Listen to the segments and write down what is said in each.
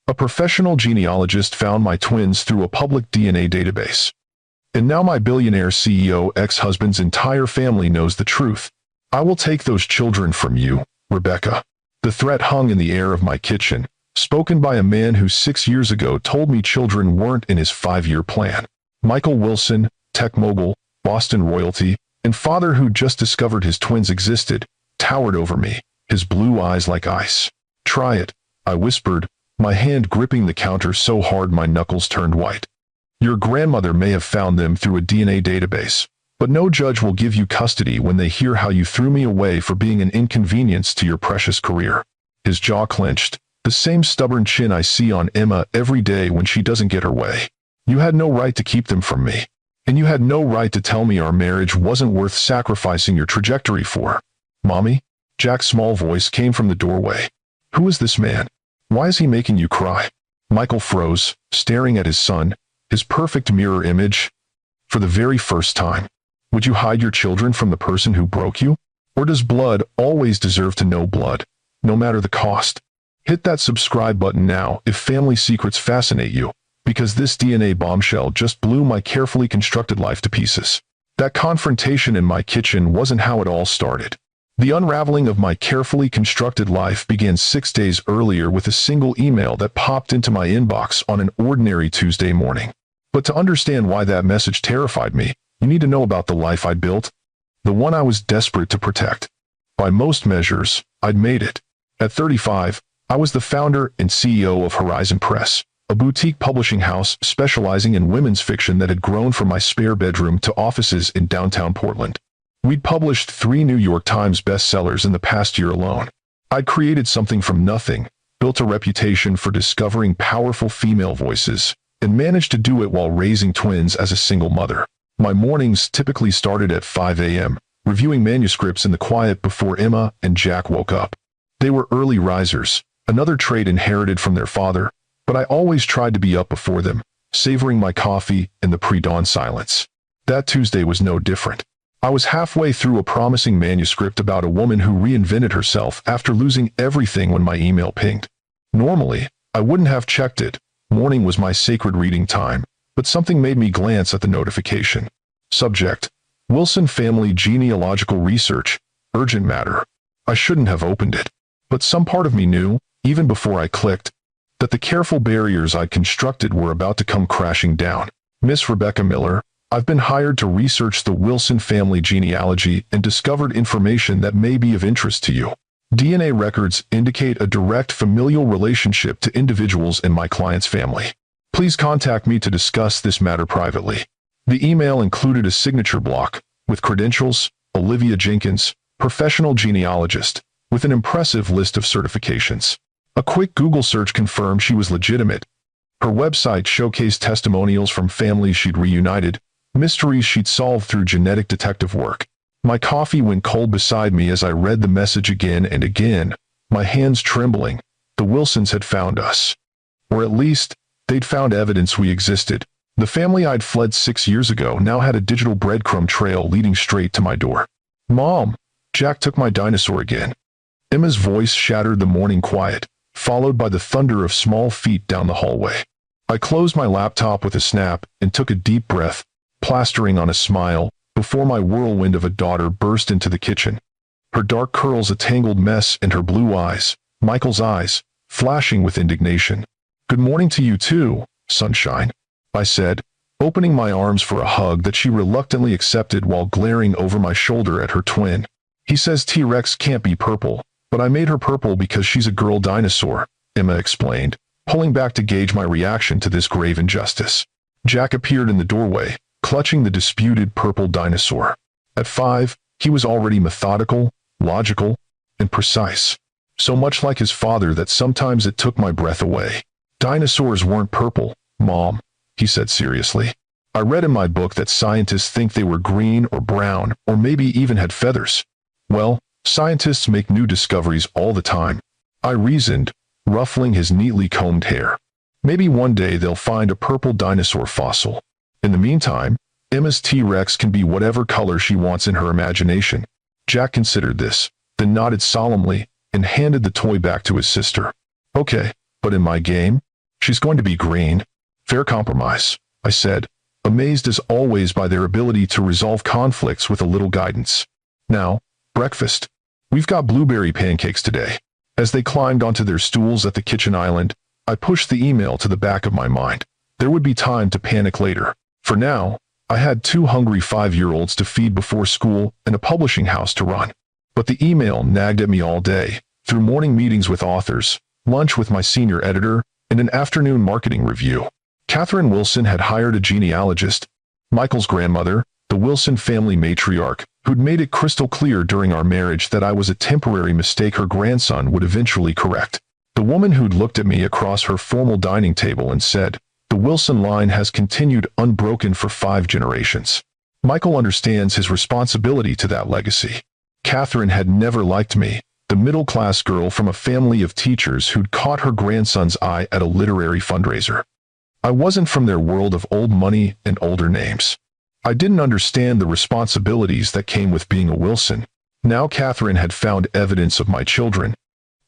A professional genealogist found my twins through a public DNA database. And now my billionaire CEO ex-husband's entire family knows the truth. I will take those children from you, Rebecca. The threat hung in the air of my kitchen, spoken by a man who 6 years ago told me children weren't in his 5-year plan. Michael Wilson, tech mogul, Boston royalty, and father who just discovered his twins existed, towered over me, his blue eyes like ice. "Try it," I whispered, my hand gripping the counter so hard my knuckles turned white. "Your grandmother may have found them through a DNA database, but no judge will give you custody when they hear how you threw me away for being an inconvenience to your precious career." His jaw clenched, the same stubborn chin I see on Emma every day when she doesn't get her way. "You had no right to keep them from me. And you had no right to tell me our marriage wasn't worth sacrificing your trajectory for." "Mommy?" Jack's small voice came from the doorway. "Who is this man? Why is he making you cry?" Michael froze, staring at his son, his perfect mirror image. "For the very first time. Would you hide your children from the person who broke you? Or does blood always deserve to know blood, no matter the cost?" Hit that subscribe button now if family secrets fascinate you, because this DNA bombshell just blew my carefully constructed life to pieces. That confrontation in my kitchen wasn't how it all started. The unraveling of my carefully constructed life began 6 days earlier with a single email that popped into my inbox on an ordinary Tuesday morning. But to understand why that message terrified me, you need to know about the life I'd built, the one I was desperate to protect. By most measures, I'd made it. At 35, I was the founder and CEO of Horizon Press, a boutique publishing house specializing in women's fiction that had grown from my spare bedroom to offices in downtown Portland. We'd published 3 New York Times bestsellers in the past year alone. I'd created something from nothing, built a reputation for discovering powerful female voices, and managed to do it while raising twins as a single mother. My mornings typically started at 5 a.m., reviewing manuscripts in the quiet before Emma and Jack woke up. They were early risers, another trait inherited from their father, but I always tried to be up before them, savoring my coffee in the pre-dawn silence. That Tuesday was no different. I was halfway through a promising manuscript about a woman who reinvented herself after losing everything when my email pinged. Normally, I wouldn't have checked it. Morning was my sacred reading time, but something made me glance at the notification. Subject: Wilson Family Genealogical Research, Urgent Matter. I shouldn't have opened it, but some part of me knew, even before I clicked, that the careful barriers I'd constructed were about to come crashing down. "Miss Rebecca Miller, I've been hired to research the Wilson family genealogy and discovered information that may be of interest to you. DNA records indicate a direct familial relationship to individuals in my client's family. Please contact me to discuss this matter privately." The email included a signature block, with credentials: Olivia Jenkins, professional genealogist, with an impressive list of certifications. A quick Google search confirmed she was legitimate. Her website showcased testimonials from families she'd reunited, mysteries she'd solved through genetic detective work. My coffee went cold beside me as I read the message again and again, my hands trembling. The Wilsons had found us. Or at least, they'd found evidence we existed. The family I'd fled 6 years ago now had a digital breadcrumb trail leading straight to my door. "Mom!" Jack took my dinosaur again. Emma's voice shattered the morning quiet, followed by the thunder of small feet down the hallway. I closed my laptop with a snap and took a deep breath, plastering on a smile, before my whirlwind of a daughter burst into the kitchen. Her dark curls a tangled mess and her blue eyes, Michael's eyes, flashing with indignation. "Good morning to you too, sunshine," I said, opening my arms for a hug that she reluctantly accepted while glaring over my shoulder at her twin. "He says T-Rex can't be purple, but I made her purple because she's a girl dinosaur," Emma explained, pulling back to gauge my reaction to this grave injustice. Jack appeared in the doorway, clutching the disputed purple dinosaur. At 5, he was already methodical, logical, and precise. So much like his father that sometimes it took my breath away. "Dinosaurs weren't purple, Mom," he said seriously. "I read in my book that scientists think they were green or brown or maybe even had feathers." "Well, scientists make new discoveries all the time," I reasoned, ruffling his neatly combed hair. "Maybe one day they'll find a purple dinosaur fossil. In the meantime, Emma's T-Rex can be whatever color she wants in her imagination." Jack considered this, then nodded solemnly and handed the toy back to his sister. "Okay, but in my game, She's going to be green. Fair compromise, I said, amazed as always by their ability to resolve conflicts with a little guidance. Now, breakfast. We've got blueberry pancakes today. As they climbed onto their stools at the kitchen island, I pushed the email to the back of my mind. There would be time to panic later. For now, I had 2 hungry 5-year-olds to feed before school and a publishing house to run. But the email nagged at me all day, through morning meetings with authors, lunch with my senior editor, and an afternoon marketing review. Catherine Wilson had hired a genealogist, Michael's grandmother, the Wilson family matriarch, who'd made it crystal clear during our marriage that I was a temporary mistake her grandson would eventually correct. The woman who'd looked at me across her formal dining table and said, "The Wilson line has continued unbroken for 5 generations. Michael understands his responsibility to that legacy." Catherine had never liked me, the middle-class girl from a family of teachers who'd caught her grandson's eye at a literary fundraiser. I wasn't from their world of old money and older names. I didn't understand the responsibilities that came with being a Wilson. Now Catherine had found evidence of my children,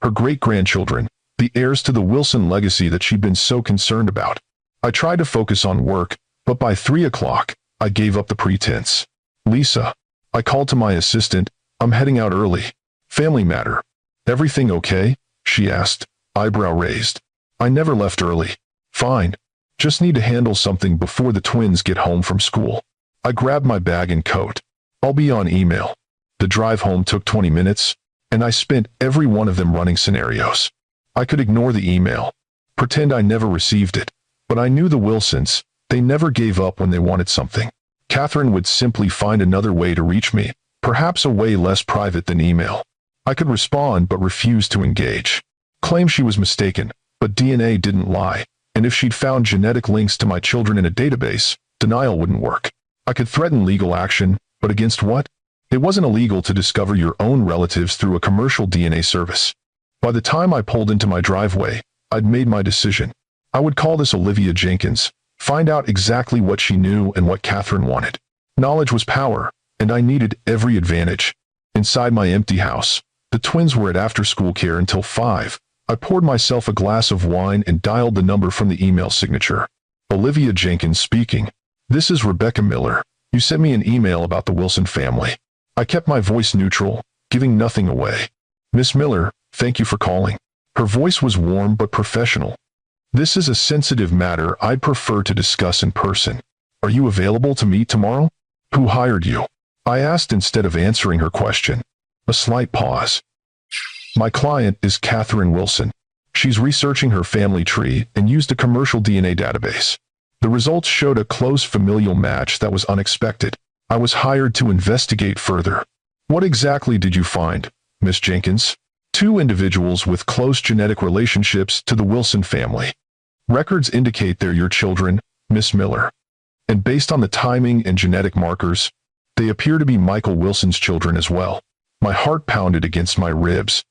her great-grandchildren, the heirs to the Wilson legacy that she'd been so concerned about. I tried to focus on work, but by 3 o'clock, I gave up the pretense. "Lisa," I called to my assistant, "I'm heading out early. Family matter." "Everything okay?" she asked, eyebrow raised. "I never left early." "Fine. Just need to handle something before the twins get home from school." I grabbed my bag and coat. "I'll be on email." The drive home took 20 minutes, and I spent every one of them running scenarios. I could ignore the email, pretend I never received it, but I knew the Wilsons, they never gave up when they wanted something. Catherine would simply find another way to reach me, perhaps a way less private than email. I could respond but refuse to engage. Claim she was mistaken, but DNA didn't lie, and if she'd found genetic links to my children in a database, denial wouldn't work. I could threaten legal action, but against what? It wasn't illegal to discover your own relatives through a commercial DNA service. By the time I pulled into my driveway, I'd made my decision. I would call this Olivia Jenkins, find out exactly what she knew and what Catherine wanted. Knowledge was power, and I needed every advantage. Inside my empty house, the twins were at after-school care until 5. I poured myself a glass of wine and dialed the number from the email signature. "Olivia Jenkins speaking. This is Rebecca Miller. You sent me an email about the Wilson family." I kept my voice neutral, giving nothing away. "Miss Miller, thank you for calling." Her voice was warm but professional. "This is a sensitive matter I'd prefer to discuss in person. Are you available to meet tomorrow?" "Who hired you?" I asked instead of answering her question. A slight pause. "My client is Catherine Wilson. She's researching her family tree and used a commercial DNA database. The results showed a close familial match that was unexpected. I was hired to investigate further." "What exactly did you find, Miss Jenkins?" "2 individuals with close genetic relationships to the Wilson family. Records indicate they're your children, Miss Miller. And based on the timing and genetic markers, they appear to be Michael Wilson's children as well." My heart pounded against my ribs.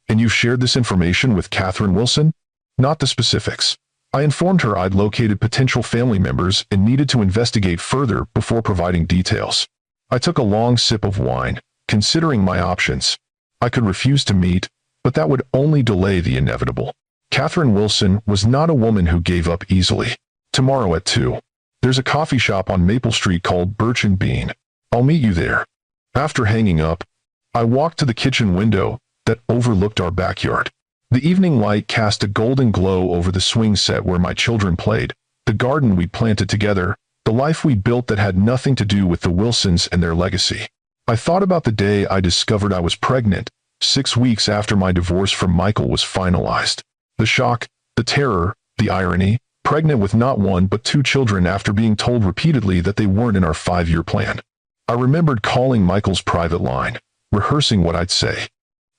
"And you shared this information with Catherine Wilson?" "Not the specifics. I informed her I'd located potential family members and needed to investigate further before providing details." I took a long sip of wine, considering my options. I could refuse to meet, but that would only delay the inevitable. Catherine Wilson was not a woman who gave up easily. "Tomorrow at 2. There's a coffee shop on Maple Street called Birch and Bean. I'll meet you there." After hanging up, I walked to the kitchen window that overlooked our backyard. The evening light cast a golden glow over the swing set where my children played, the garden we'd planted together, the life we'd built that had nothing to do with the Wilsons and their legacy. I thought about the day I discovered I was pregnant, 6 weeks after my divorce from Michael was finalized. The shock, the terror, the irony, pregnant with not 1 but 2 children after being told repeatedly that they weren't in our 5-year plan. I remembered calling Michael's private line, rehearsing what I'd say.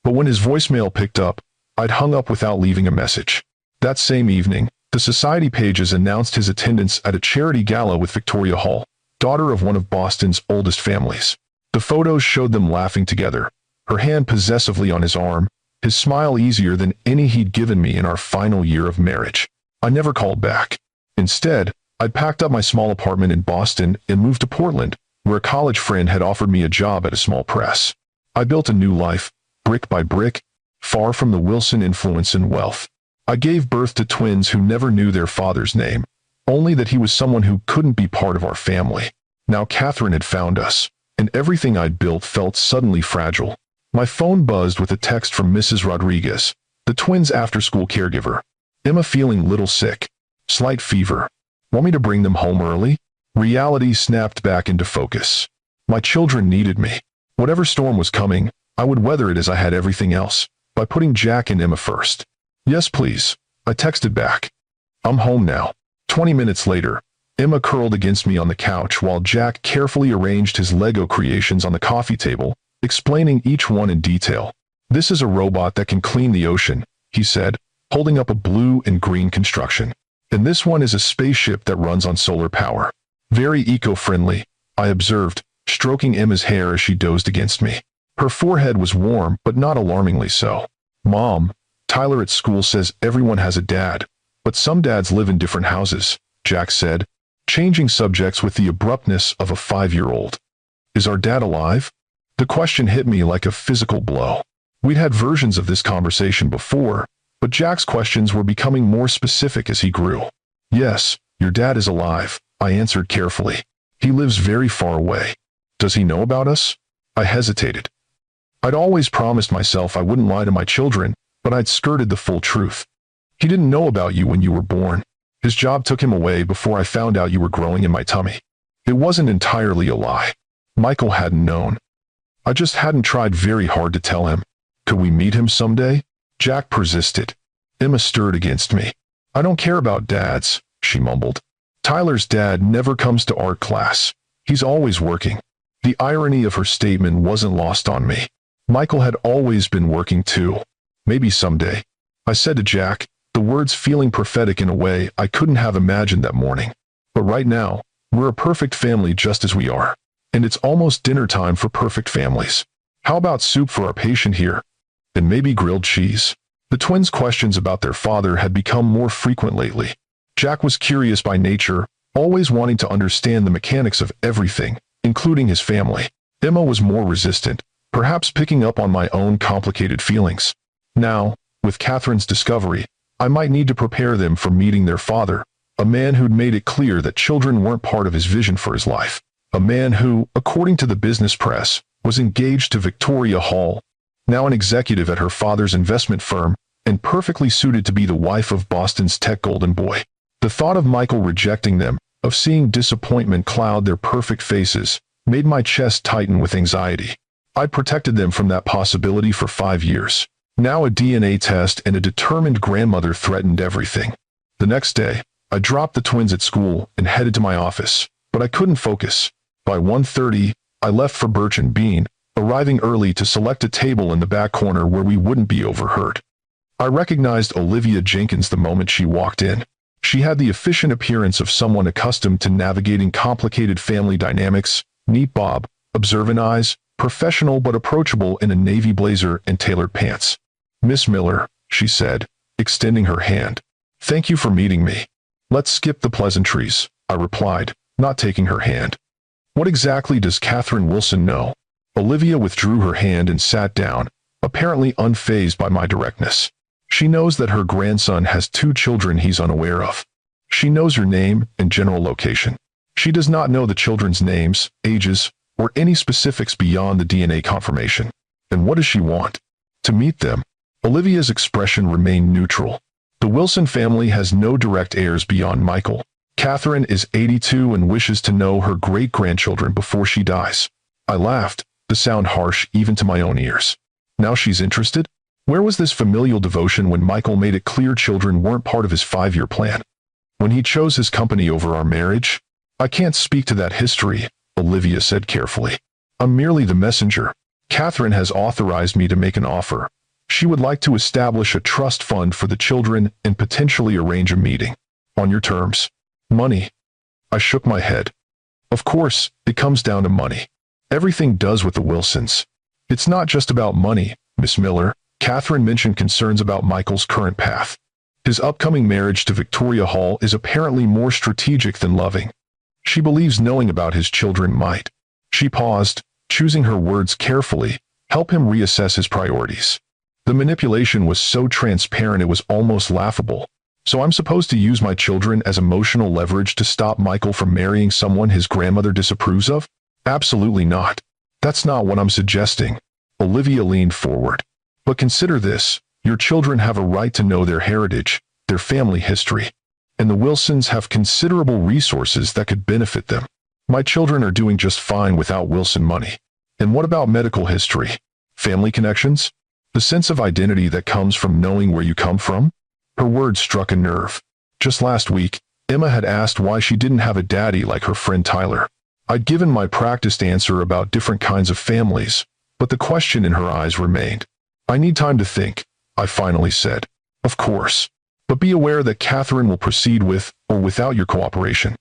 But when his voicemail picked up, I'd hung up without leaving a message. That same evening, the society pages announced his attendance at a charity gala with Victoria Hall, daughter of one of Boston's oldest families. The photos showed them laughing together, her hand possessively on his arm, his smile easier than any he'd given me in our final year of marriage. I never called back. Instead, I'd packed up my small apartment in Boston and moved to Portland, where a college friend had offered me a job at a small press. I built a new life, brick by brick, far from the Wilson influence and wealth. I gave birth to twins who never knew their father's name, only that he was someone who couldn't be part of our family. Now Catherine had found us, and everything I'd built felt suddenly fragile. My phone buzzed with a text from Mrs. Rodriguez, the twins' after-school caregiver. Emma feeling little sick. Slight fever. Want me to bring them home early? Reality snapped back into focus. My children needed me. Whatever storm was coming, I would weather it as I had everything else, by putting Jack and Emma first. Yes, please. I texted back. I'm home now. 20 minutes later, Emma curled against me on the couch while Jack carefully arranged his Lego creations on the coffee table, explaining each one in detail. This is a robot that can clean the ocean, he said, holding up a blue and green construction. And this one is a spaceship that runs on solar power. Very eco-friendly, I observed, stroking Emma's hair as she dozed against me. Her forehead was warm, but not alarmingly so. Mom, Tyler at school says everyone has a dad, but some dads live in different houses, Jack said, changing subjects with the abruptness of a 5-year-old. Is our dad alive? The question hit me like a physical blow. We'd had versions of this conversation before, but Jack's questions were becoming more specific as he grew. Yes, your dad is alive, I answered carefully. He lives very far away. Does he know about us? I hesitated. I'd always promised myself I wouldn't lie to my children, but I'd skirted the full truth. He didn't know about you when you were born. His job took him away before I found out you were growing in my tummy. It wasn't entirely a lie. Michael hadn't known. I just hadn't tried very hard to tell him. Could we meet him someday? Jack persisted. Emma stirred against me. I don't care about dads, she mumbled. Tyler's dad never comes to art class. He's always working. The irony of her statement wasn't lost on me. Michael had always been working too. Maybe someday. I said to Jack, the words feeling prophetic in a way I couldn't have imagined that morning. But right now, we're a perfect family just as we are. And it's almost dinner time for perfect families. How about soup for our patient here? And maybe grilled cheese? The twins' questions about their father had become more frequent lately. Jack was curious by nature, always wanting to understand the mechanics of everything, including his family. Emma was more resistant, perhaps picking up on my own complicated feelings. Now, with Catherine's discovery, I might need to prepare them for meeting their father, a man who'd made it clear that children weren't part of his vision for his life. A man who, according to the business press, was engaged to Victoria Hall, now an executive at her father's investment firm, and perfectly suited to be the wife of Boston's tech golden boy. The thought of Michael rejecting them, of seeing disappointment cloud their perfect faces, made my chest tighten with anxiety. I'd protected them from that possibility for 5 years. Now a DNA test and a determined grandmother threatened everything. The next day, I dropped the twins at school and headed to my office, but I couldn't focus. By 1:30, I left for Birch and Bean, arriving early to select a table in the back corner where we wouldn't be overheard. I recognized Olivia Jenkins the moment she walked in. She had the efficient appearance of someone accustomed to navigating complicated family dynamics, neat bob, observant eyes, professional but approachable in a navy blazer and tailored pants. Miss Miller, she said, extending her hand. Thank you for meeting me. Let's skip the pleasantries, I replied, not taking her hand. What exactly does Catherine Wilson know? Olivia withdrew her hand and sat down, apparently unfazed by my directness. She knows that her grandson has 2 children he's unaware of. She knows her name and general location. She does not know the children's names, ages, or any specifics beyond the DNA confirmation. And what does she want? To meet them. Olivia's expression remained neutral. The Wilson family has no direct heirs beyond Michael. Catherine is 82 and wishes to know her great-grandchildren before she dies. I laughed, the sound harsh even to my own ears. Now she's interested? Where was this familial devotion when Michael made it clear children weren't part of his 5-year plan? When he chose his company over our marriage? I can't speak to that history, Olivia said carefully. I'm merely the messenger. Catherine has authorized me to make an offer. She would like to establish a trust fund for the children and potentially arrange a meeting. On your terms. Money. I shook my head. Of course, it comes down to money. Everything does with the Wilsons. It's not just about money, Miss Miller. Catherine mentioned concerns about Michael's current path. His upcoming marriage to Victoria Hall is apparently more strategic than loving. She believes knowing about his children might. She paused, choosing her words carefully, help him reassess his priorities. The manipulation was so transparent it was almost laughable. So I'm supposed to use my children as emotional leverage to stop Michael from marrying someone his grandmother disapproves of? Absolutely not. That's not what I'm suggesting. Olivia leaned forward. But consider this. Your children have a right to know their heritage, their family history. And the Wilsons have considerable resources that could benefit them. My children are doing just fine without Wilson money. And what about medical history? Family connections? The sense of identity that comes from knowing where you come from? Her words struck a nerve. Just last week, Emma had asked why she didn't have a daddy like her friend Tyler. I'd given my practiced answer about different kinds of families, but the question in her eyes remained. I need time to think, I finally said. Of course. But be aware that Catherine will proceed with or without your cooperation.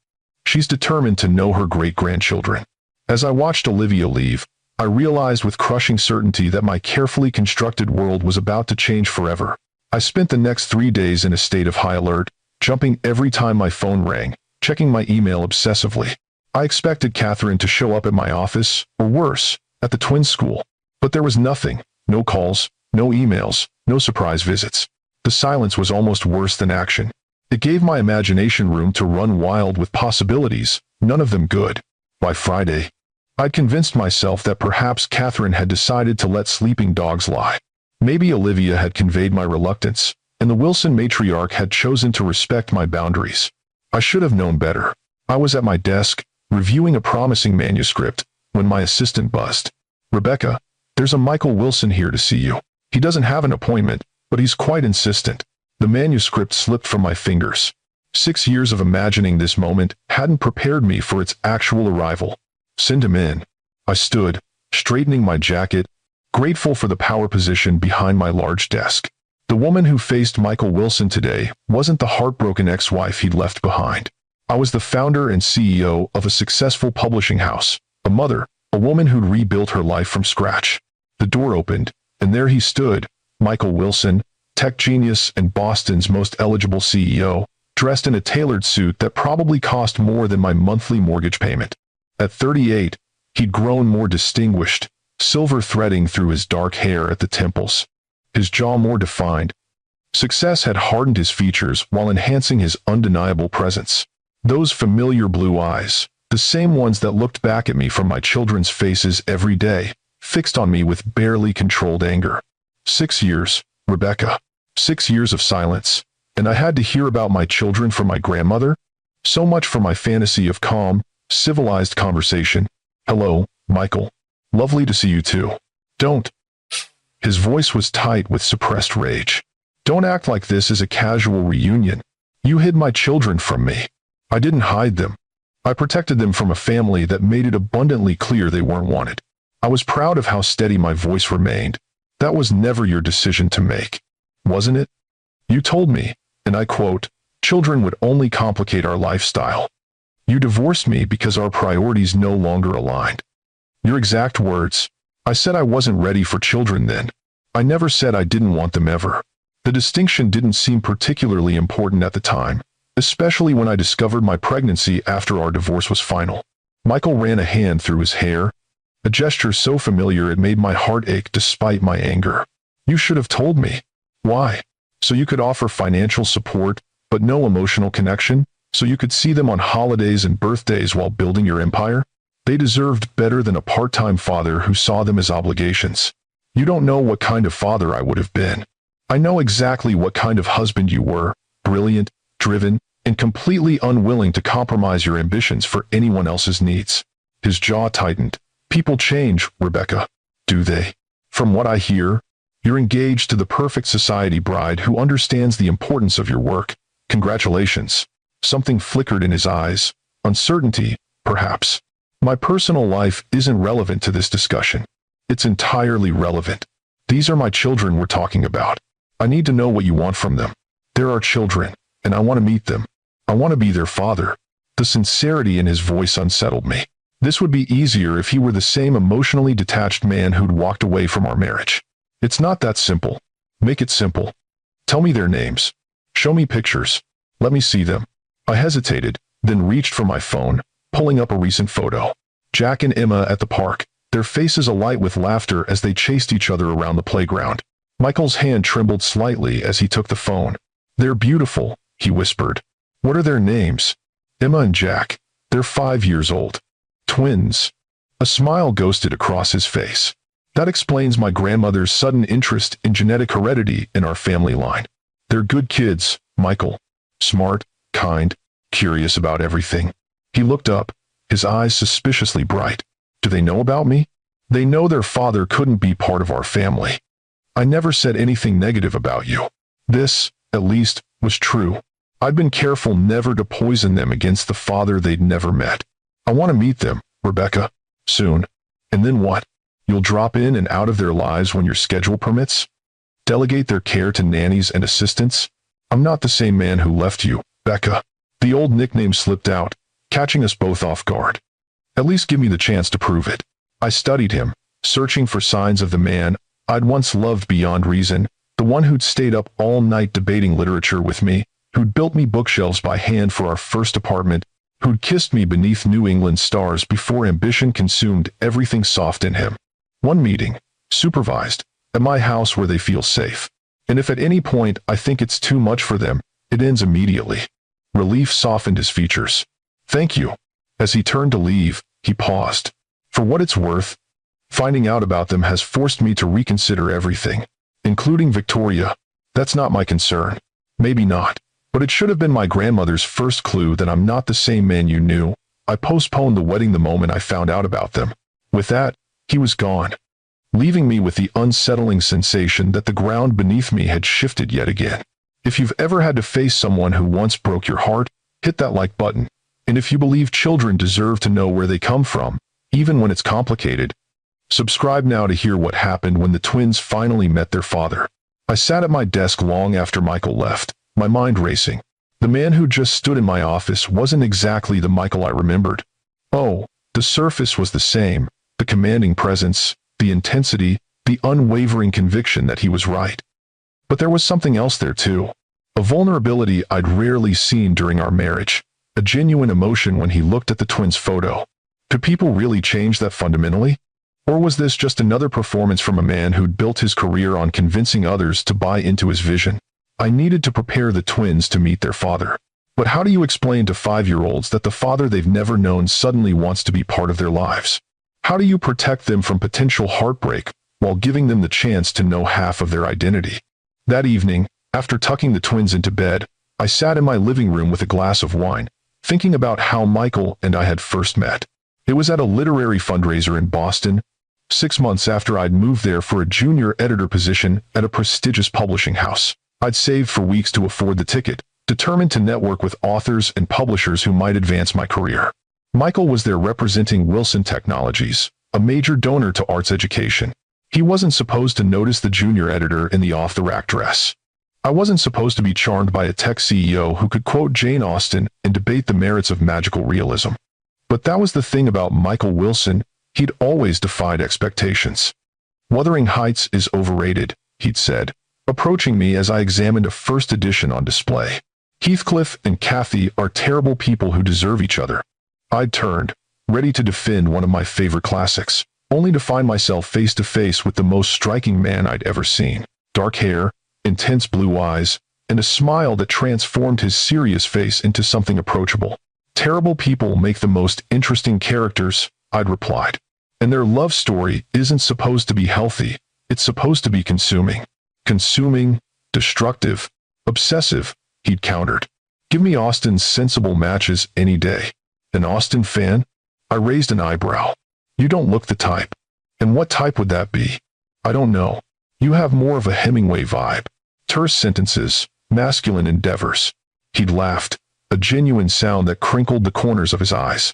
She's determined to know her great-grandchildren. As I watched Olivia leave, I realized with crushing certainty that my carefully constructed world was about to change forever. I spent the next 3 days in a state of high alert, jumping every time my phone rang, checking my email obsessively. I expected Catherine to show up at my office, or worse, at the twins' school. But there was nothing, no calls, no emails, no surprise visits. The silence was almost worse than action. It gave my imagination room to run wild with possibilities, none of them good. By Friday, I'd convinced myself that perhaps Catherine had decided to let sleeping dogs lie. Maybe Olivia had conveyed my reluctance, and the Wilson matriarch had chosen to respect my boundaries. I should have known better. I was at my desk, reviewing a promising manuscript, when my assistant buzzed. Rebecca, there's a Michael Wilson here to see you. He doesn't have an appointment, but he's quite insistent. The manuscript slipped from my fingers. 6 years of imagining this moment hadn't prepared me for its actual arrival. Send him in. I stood, straightening my jacket, grateful for the power position behind my large desk. The woman who faced Michael Wilson today wasn't the heartbroken ex-wife he'd left behind. I was the founder and CEO of a successful publishing house, a mother, a woman who'd rebuilt her life from scratch. The door opened, and there he stood, Michael Wilson, tech genius and Boston's most eligible CEO, dressed in a tailored suit that probably cost more than my monthly mortgage payment. At 38, he'd grown more distinguished, silver threading through his dark hair at the temples, his jaw more defined. Success had hardened his features while enhancing his undeniable presence. Those familiar blue eyes, the same ones that looked back at me from my children's faces every day, fixed on me with barely controlled anger. 6 years, Rebecca. 6 years of silence, and I had to hear about my children from my grandmother? So much for my fantasy of calm, civilized conversation. Hello, Michael. Lovely to see you too. Don't. His voice was tight with suppressed rage. Don't act like this is a casual reunion. You hid my children from me. I didn't hide them. I protected them from a family that made it abundantly clear they weren't wanted. I was proud of how steady my voice remained. That was never your decision to make, wasn't it? You told me, and I quote, children would only complicate our lifestyle. You divorced me because our priorities no longer aligned. Your exact words. I said I wasn't ready for children then. I never said I didn't want them ever. The distinction didn't seem particularly important at the time, especially when I discovered my pregnancy after our divorce was final. Michael ran a hand through his hair, a gesture so familiar it made my heart ache despite my anger. You should have told me. Why? So you could offer financial support, but no emotional connection? So you could see them on holidays and birthdays while building your empire? They deserved better than a part-time father who saw them as obligations. You don't know what kind of father I would have been. I know exactly what kind of husband you were, brilliant, driven, and completely unwilling to compromise your ambitions for anyone else's needs. His jaw tightened. People change, Rebecca. Do they? From what I hear, you're engaged to the perfect society bride who understands the importance of your work. Congratulations. Something flickered in his eyes. Uncertainty, perhaps. My personal life isn't relevant to this discussion. It's entirely relevant. These are my children we're talking about. I need to know what you want from them. They're our children, and I want to meet them. I want to be their father. The sincerity in his voice unsettled me. This would be easier if he were the same emotionally detached man who'd walked away from our marriage. It's not that simple. Make it simple. Tell me their names. Show me pictures. Let me see them. I hesitated, then reached for my phone, pulling up a recent photo. Jack and Emma at the park, their faces alight with laughter as they chased each other around the playground. Michael's hand trembled slightly as he took the phone. "They're beautiful," he whispered. "What are their names?" "Emma and Jack. They're 5 years old. Twins." A smile ghosted across his face. "That explains my grandmother's sudden interest in genetic heredity in our family line. They're good kids, Michael. Smart, kind, curious about everything." He looked up, his eyes suspiciously bright. "Do they know about me?" "They know their father couldn't be part of our family. I never said anything negative about you." This, at least, was true. I'd been careful never to poison them against the father they'd never met. "I want to meet them, Rebecca. Soon." "And then what? You'll drop in and out of their lives when your schedule permits? Delegate their care to nannies and assistants?" "I'm not the same man who left you, Becca." The old nickname slipped out, catching us both off guard. "At least give me the chance to prove it." I studied him, searching for signs of the man I'd once loved beyond reason, the one who'd stayed up all night debating literature with me, who'd built me bookshelves by hand for our first apartment, who'd kissed me beneath New England stars before ambition consumed everything soft in him. One meeting, supervised, at my house where they feel safe. And if at any point I think it's too much for them, it ends immediately. Relief softened his features. "Thank you." As he turned to leave, he paused. "For what it's worth, finding out about them has forced me to reconsider everything, including Victoria. That's not my concern. Maybe not. But it should have been my grandmother's first clue that I'm not the same man you knew." I postponed the wedding the moment I found out about them. With that, he was gone, leaving me with the unsettling sensation that the ground beneath me had shifted yet again. If you've ever had to face someone who once broke your heart, hit that like button. And if you believe children deserve to know where they come from, even when it's complicated, subscribe now to hear what happened when the twins finally met their father. I sat at my desk long after Michael left, my mind racing. The man who just stood in my office wasn't exactly the Michael I remembered. Oh, the surface was the same, the commanding presence, the intensity, the unwavering conviction that he was right. But there was something else there too. A vulnerability I'd rarely seen during our marriage, a genuine emotion when he looked at the twins' photo. Could people really change that fundamentally? Or was this just another performance from a man who'd built his career on convincing others to buy into his vision? I needed to prepare the twins to meet their father. But how do you explain to 5-year-olds that the father they've never known suddenly wants to be part of their lives? How do you protect them from potential heartbreak while giving them the chance to know half of their identity? That evening, after tucking the twins into bed, I sat in my living room with a glass of wine, thinking about how Michael and I had first met. It was at a literary fundraiser in Boston, 6 months after I'd moved there for a junior editor position at a prestigious publishing house. I'd saved for weeks to afford the ticket, determined to network with authors and publishers who might advance my career. Michael was there representing Wilson Technologies, a major donor to arts education. He wasn't supposed to notice the junior editor in the off-the-rack dress. I wasn't supposed to be charmed by a tech CEO who could quote Jane Austen and debate the merits of magical realism. But that was the thing about Michael Wilson, he'd always defied expectations. "Wuthering Heights is overrated," he'd said, approaching me as I examined a first edition on display. "Heathcliff and Cathy are terrible people who deserve each other." I'd turned, ready to defend one of my favorite classics, only to find myself face to face with the most striking man I'd ever seen. Dark hair, intense blue eyes, and a smile that transformed his serious face into something approachable. "Terrible people make the most interesting characters," I'd replied. "And their love story isn't supposed to be healthy, it's supposed to be consuming." "Consuming, destructive, obsessive," he'd countered. "Give me Austen's sensible matches any day." "An Austen fan?" I raised an eyebrow. "You don't look the type." "And what type would that be?" "I don't know. You have more of a Hemingway vibe. Terse sentences, masculine endeavors." He'd laughed, a genuine sound that crinkled the corners of his eyes.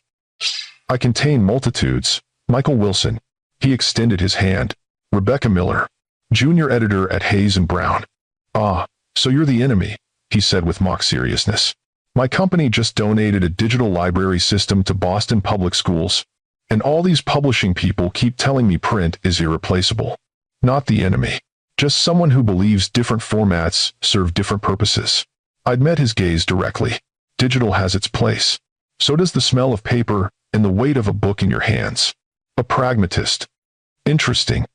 "I contain multitudes, Michael Wilson." He extended his hand. "Rebecca Miller, junior editor at Hayes and Brown." "Ah, so you're the enemy," he said with mock seriousness. "My company just donated a digital library system to Boston Public Schools, and all these publishing people keep telling me print is irreplaceable." "Not the enemy. Just someone who believes different formats serve different purposes." I'd met his gaze directly. "Digital has its place. So does the smell of paper and the weight of a book in your hands." "A pragmatist." "Interesting."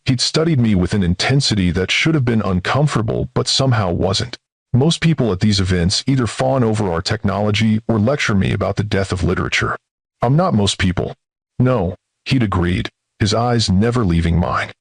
He'd studied me with an intensity that should have been uncomfortable but somehow wasn't. Most people at these events either fawn over our technology or lecture me about the death of literature. I'm not most people. No, he'd agreed, his eyes never leaving mine.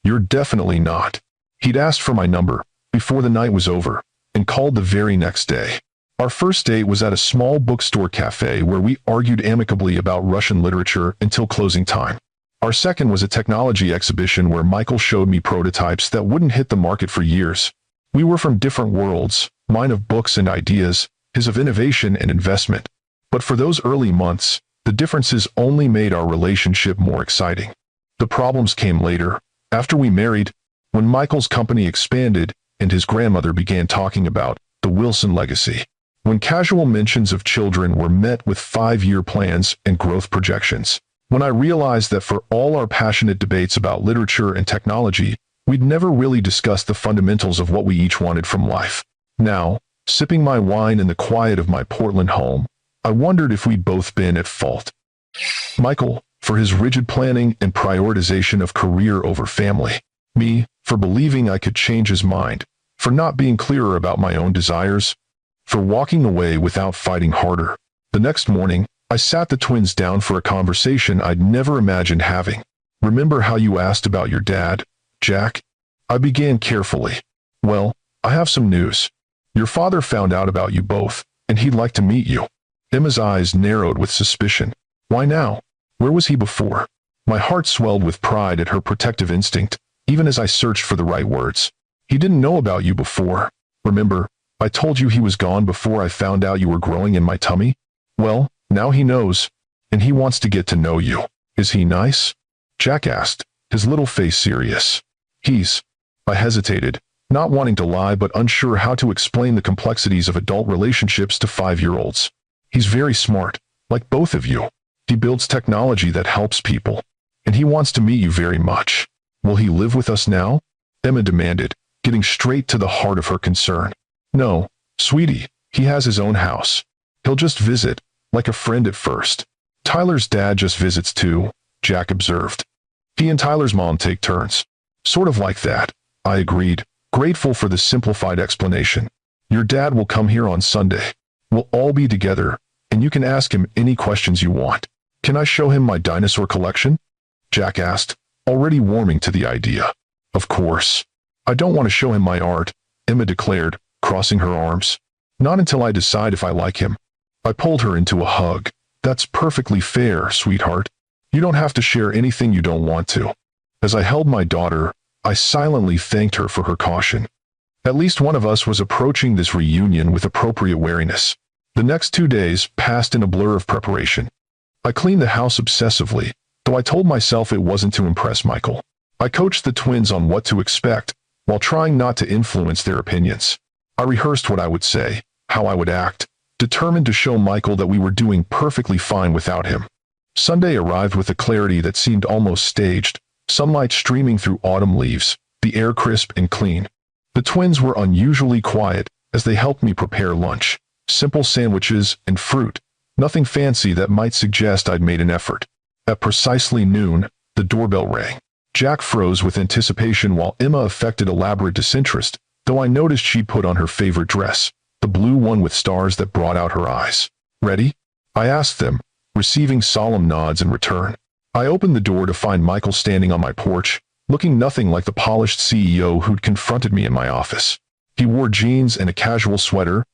You're definitely not. He'd asked for my number before the night was over and called the very next day. Our first date was at a small bookstore cafe where we argued amicably about Russian literature until closing time. Our second was a technology exhibition where Michael showed me prototypes that wouldn't hit the market for years. We were from different worlds, mine of books and ideas, his of innovation and investment. But for those early months, the differences only made our relationship more exciting. The problems came later, after we married, when Michael's company expanded and his grandmother began talking about the Wilson legacy. When casual mentions of children were met with 5-year plans and growth projections. When I realized that for all our passionate debates about literature and technology, we'd never really discussed the fundamentals of what we each wanted from life. Now, sipping my wine in the quiet of my Portland home, I wondered if we'd both been at fault. Michael, for his rigid planning and prioritization of career over family. Me, for believing I could change his mind, for not being clearer about my own desires, for walking away without fighting harder. The next morning, I sat the twins down for a conversation I'd never imagined having. Remember how you asked about your dad, Jack? I began carefully. Well, I have some news. Your father found out about you both, and he'd like to meet you. Emma's eyes narrowed with suspicion. Why now? Where was he before? My heart swelled with pride at her protective instinct, even as I searched for the right words. He didn't know about you before. Remember, I told you he was gone before I found out you were growing in my tummy? Well, now he knows, and he wants to get to know you. Is he nice? Jack asked, his little face serious. I hesitated, not wanting to lie but unsure how to explain the complexities of adult relationships to 5-year-olds. He's very smart, like both of you. He builds technology that helps people, and he wants to meet you very much. Will he live with us now? Emma demanded, getting straight to the heart of her concern. No, sweetie, he has his own house. He'll just visit, like a friend at first. Tyler's dad just visits too, Jack observed. He and Tyler's mom take turns. Sort of like that, I agreed, grateful for the simplified explanation. Your dad will come here on Sunday. We'll all be together, and you can ask him any questions you want. Can I show him my dinosaur collection? Jack asked, already warming to the idea. Of course. I don't want to show him my art, Emma declared, crossing her arms. Not until I decide if I like him. I pulled her into a hug. That's perfectly fair, sweetheart. You don't have to share anything you don't want to. As I held my daughter, I silently thanked her for her caution. At least one of us was approaching this reunion with appropriate wariness. The next 2 days passed in a blur of preparation. I cleaned the house obsessively, though I told myself it wasn't to impress Michael. I coached the twins on what to expect, while trying not to influence their opinions. I rehearsed what I would say, how I would act, determined to show Michael that we were doing perfectly fine without him. Sunday arrived with a clarity that seemed almost staged, sunlight streaming through autumn leaves, the air crisp and clean. The twins were unusually quiet as they helped me prepare lunch, simple sandwiches and fruit, nothing fancy that might suggest I'd made an effort. At precisely noon, the doorbell rang. Jack froze with anticipation while Emma affected elaborate disinterest, though I noticed she'd put on her favorite dress, the blue one with stars that brought out her eyes. Ready? I asked them, receiving solemn nods in return. I opened the door to find Michael standing on my porch, looking nothing like the polished CEO who'd confronted me in my office. He wore jeans and a casual sweater,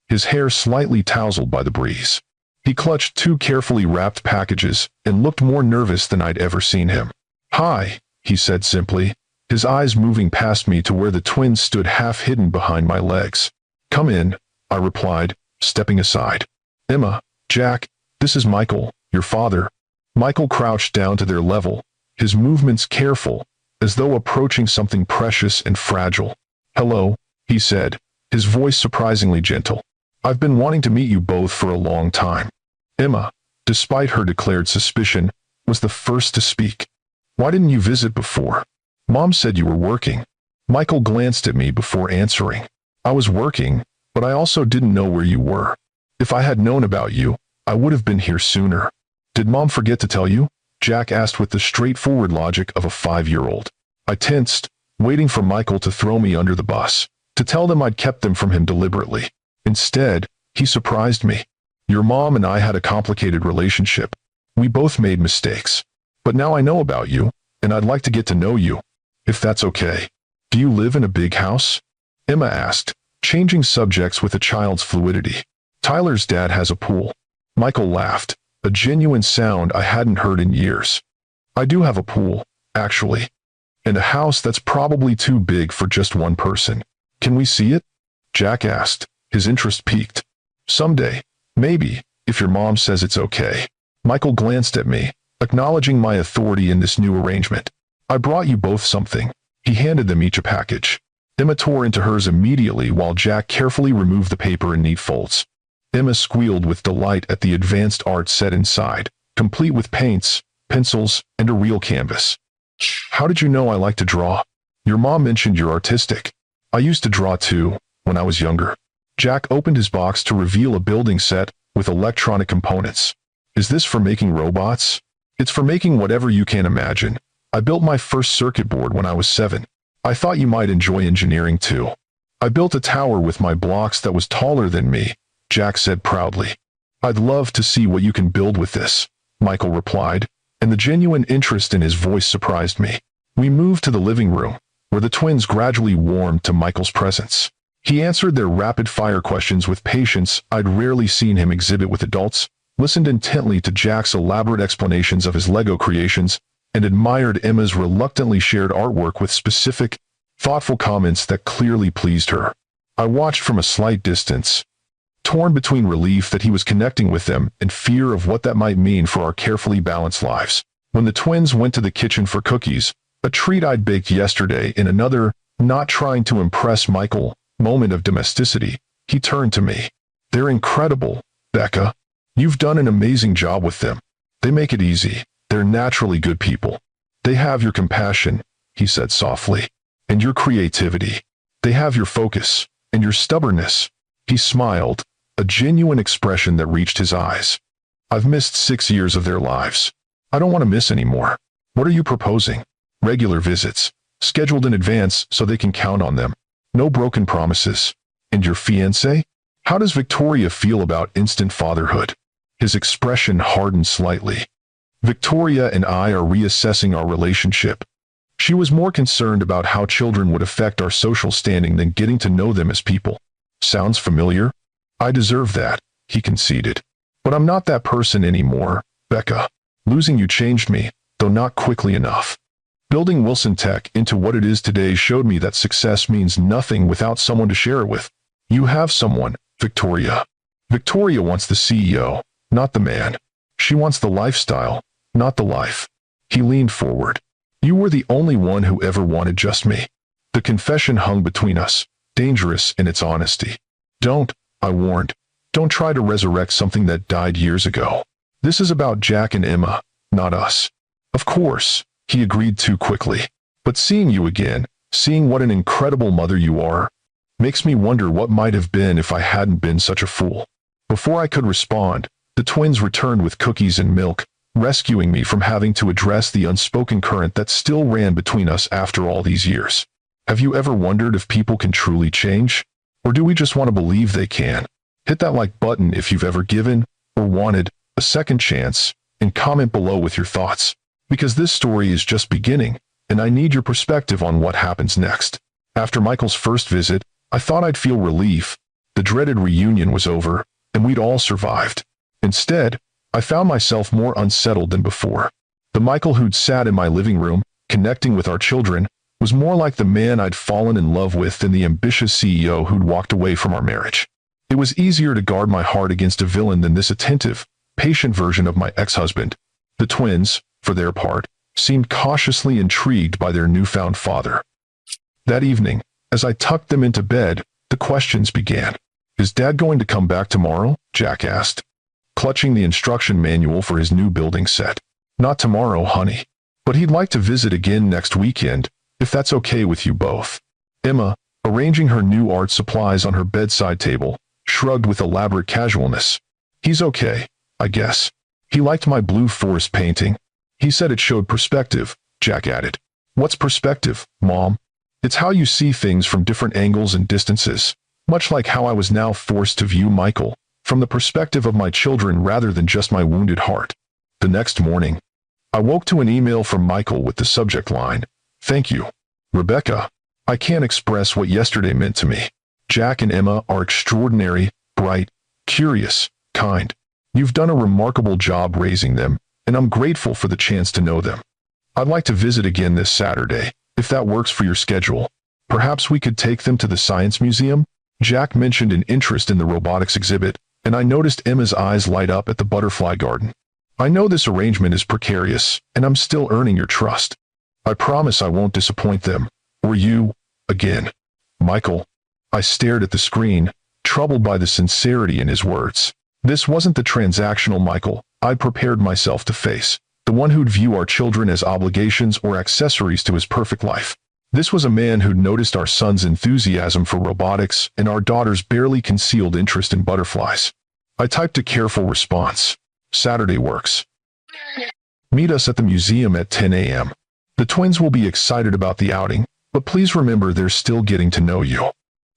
his hair slightly tousled by the breeze. He clutched 2 carefully wrapped packages and looked more nervous than I'd ever seen him. Hi, he said simply, his eyes moving past me to where the twins stood half hidden behind my legs. Come in, I replied, stepping aside. Emma, Jack, this is Michael, your father. Michael crouched down to their level, his movements careful, as though approaching something precious and fragile. Hello, he said, his voice surprisingly gentle. I've been wanting to meet you both for a long time. Emma, despite her declared suspicion, was the first to speak. Why didn't you visit before? Mom said you were working. Michael glanced at me before answering. I was working, but I also didn't know where you were. If I had known about you, I would have been here sooner. Did Mom forget to tell you? Jack asked with the straightforward logic of a 5-year-old. I tensed, waiting for Michael to throw me under the bus, to tell them I'd kept them from him deliberately. Instead, he surprised me. Your mom and I had a complicated relationship. We both made mistakes. But now I know about you, and I'd like to get to know you, if that's okay. Do you live in a big house? Emma asked, changing subjects with a child's fluidity. Tyler's dad has a pool. Michael laughed, a genuine sound I hadn't heard in years. I do have a pool, actually. And a house that's probably too big for just one person. Can we see it? Jack asked, his interest piqued. Someday, maybe, if your mom says it's okay. Michael glanced at me, acknowledging my authority in this new arrangement. I brought you both something. He handed them each a package. Emma tore into hers immediately while Jack carefully removed the paper in neat folds. Emma squealed with delight at the advanced art set inside, complete with paints, pencils, and a real canvas. How did you know I like to draw? Your mom mentioned you're artistic. I used to draw too, when I was younger. Jack opened his box to reveal a building set with electronic components. Is this for making robots? It's for making whatever you can imagine. I built my first circuit board when I was 7. I thought you might enjoy engineering too. I built a tower with my blocks that was taller than me, Jack said proudly. I'd love to see what you can build with this, Michael replied, and the genuine interest in his voice surprised me. We moved to the living room, where the twins gradually warmed to Michael's presence. He answered their rapid-fire questions with patience I'd rarely seen him exhibit with adults, listened intently to Jack's elaborate explanations of his Lego creations, and admired Emma's reluctantly shared artwork with specific, thoughtful comments that clearly pleased her. I watched from a slight distance, torn between relief that he was connecting with them and fear of what that might mean for our carefully balanced lives. When the twins went to the kitchen for cookies, a treat I'd baked yesterday in another, not trying to impress Michael, moment of domesticity, he turned to me. They're incredible, Becca. You've done an amazing job with them. They make it easy. They're naturally good people. They have your compassion, he said softly, and your creativity. They have your focus, and your stubbornness. He smiled, a genuine expression that reached his eyes. I've missed 6 years of their lives. I don't want to miss any more. What are you proposing? Regular visits, scheduled in advance so they can count on them. No broken promises. And your fiancé? How does Victoria feel about instant fatherhood? His expression hardened slightly. Victoria and I are reassessing our relationship. She was more concerned about how children would affect our social standing than getting to know them as people. Sounds familiar? I deserve that, he conceded. But I'm not that person anymore, Becca. Losing you changed me, though not quickly enough. Building Wilson Tech into what it is today showed me that success means nothing without someone to share it with. You have someone, Victoria. Victoria wants the CEO, not the man. She wants the lifestyle, not the life. He leaned forward. You were the only one who ever wanted just me. The confession hung between us, dangerous in its honesty. Don't, I warned. Don't try to resurrect something that died years ago. This is about Jack and Emma, not us. Of course, he agreed too quickly. But seeing you again, seeing what an incredible mother you are, makes me wonder what might have been if I hadn't been such a fool. Before I could respond, the twins returned with cookies and milk, rescuing me from having to address the unspoken current that still ran between us after all these years. Have you ever wondered if people can truly change? Or do we just want to believe they can? Hit that like button if you've ever given, or wanted, a second chance, and comment below with your thoughts. Because this story is just beginning, and I need your perspective on what happens next. After Michael's first visit, I thought I'd feel relief. The dreaded reunion was over, and we'd all survived. Instead, I found myself more unsettled than before. The Michael who'd sat in my living room, connecting with our children, was more like the man I'd fallen in love with than the ambitious CEO who'd walked away from our marriage. It was easier to guard my heart against a villain than this attentive, patient version of my ex-husband. The twins, for their part, seemed cautiously intrigued by their newfound father. That evening, as I tucked them into bed, the questions began. Is Dad going to come back tomorrow? Jack asked, clutching the instruction manual for his new building set. Not tomorrow, honey. But he'd like to visit again next weekend, if that's okay with you both. Emma, arranging her new art supplies on her bedside table, shrugged with elaborate casualness. He's okay, I guess. He liked my blue forest painting. He said it showed perspective, Jack added. What's perspective, Mom? It's how you see things from different angles and distances, much like how I was now forced to view Michael, from the perspective of my children rather than just my wounded heart. The next morning, I woke to an email from Michael with the subject line, "Thank you, Rebecca. I can't express what yesterday meant to me. Jack and Emma are extraordinary, bright, curious, kind. You've done a remarkable job raising them, and I'm grateful for the chance to know them. I'd like to visit again this Saturday, if that works for your schedule. Perhaps we could take them to the Science Museum?" Jack mentioned an interest in the robotics exhibit, and I noticed Emma's eyes light up at the butterfly garden. "I know this arrangement is precarious, and I'm still earning your trust. I promise I won't disappoint them, or you, again. Michael." I stared at the screen, troubled by the sincerity in his words. This wasn't the transactional Michael I'd prepared myself to face, the one who'd view our children as obligations or accessories to his perfect life. This was a man who'd noticed our son's enthusiasm for robotics and our daughter's barely concealed interest in butterflies. I typed a careful response. "Saturday works. Meet us at the museum at 10 a.m. The twins will be excited about the outing, but please remember they're still getting to know you.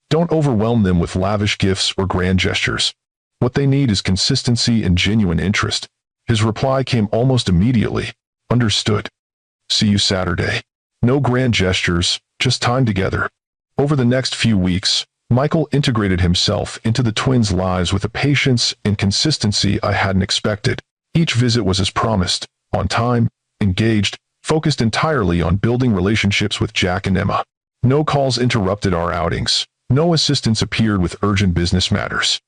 Don't overwhelm them with lavish gifts or grand gestures. What they need is consistency and genuine interest." His reply came almost immediately. "Understood. See you Saturday. No grand gestures, just time together." Over the next few weeks, Michael integrated himself into the twins' lives with a patience and consistency I hadn't expected. Each visit was as promised, on time, engaged, focused entirely on building relationships with Jack and Emma. No calls interrupted our outings. No assistants appeared with urgent business matters.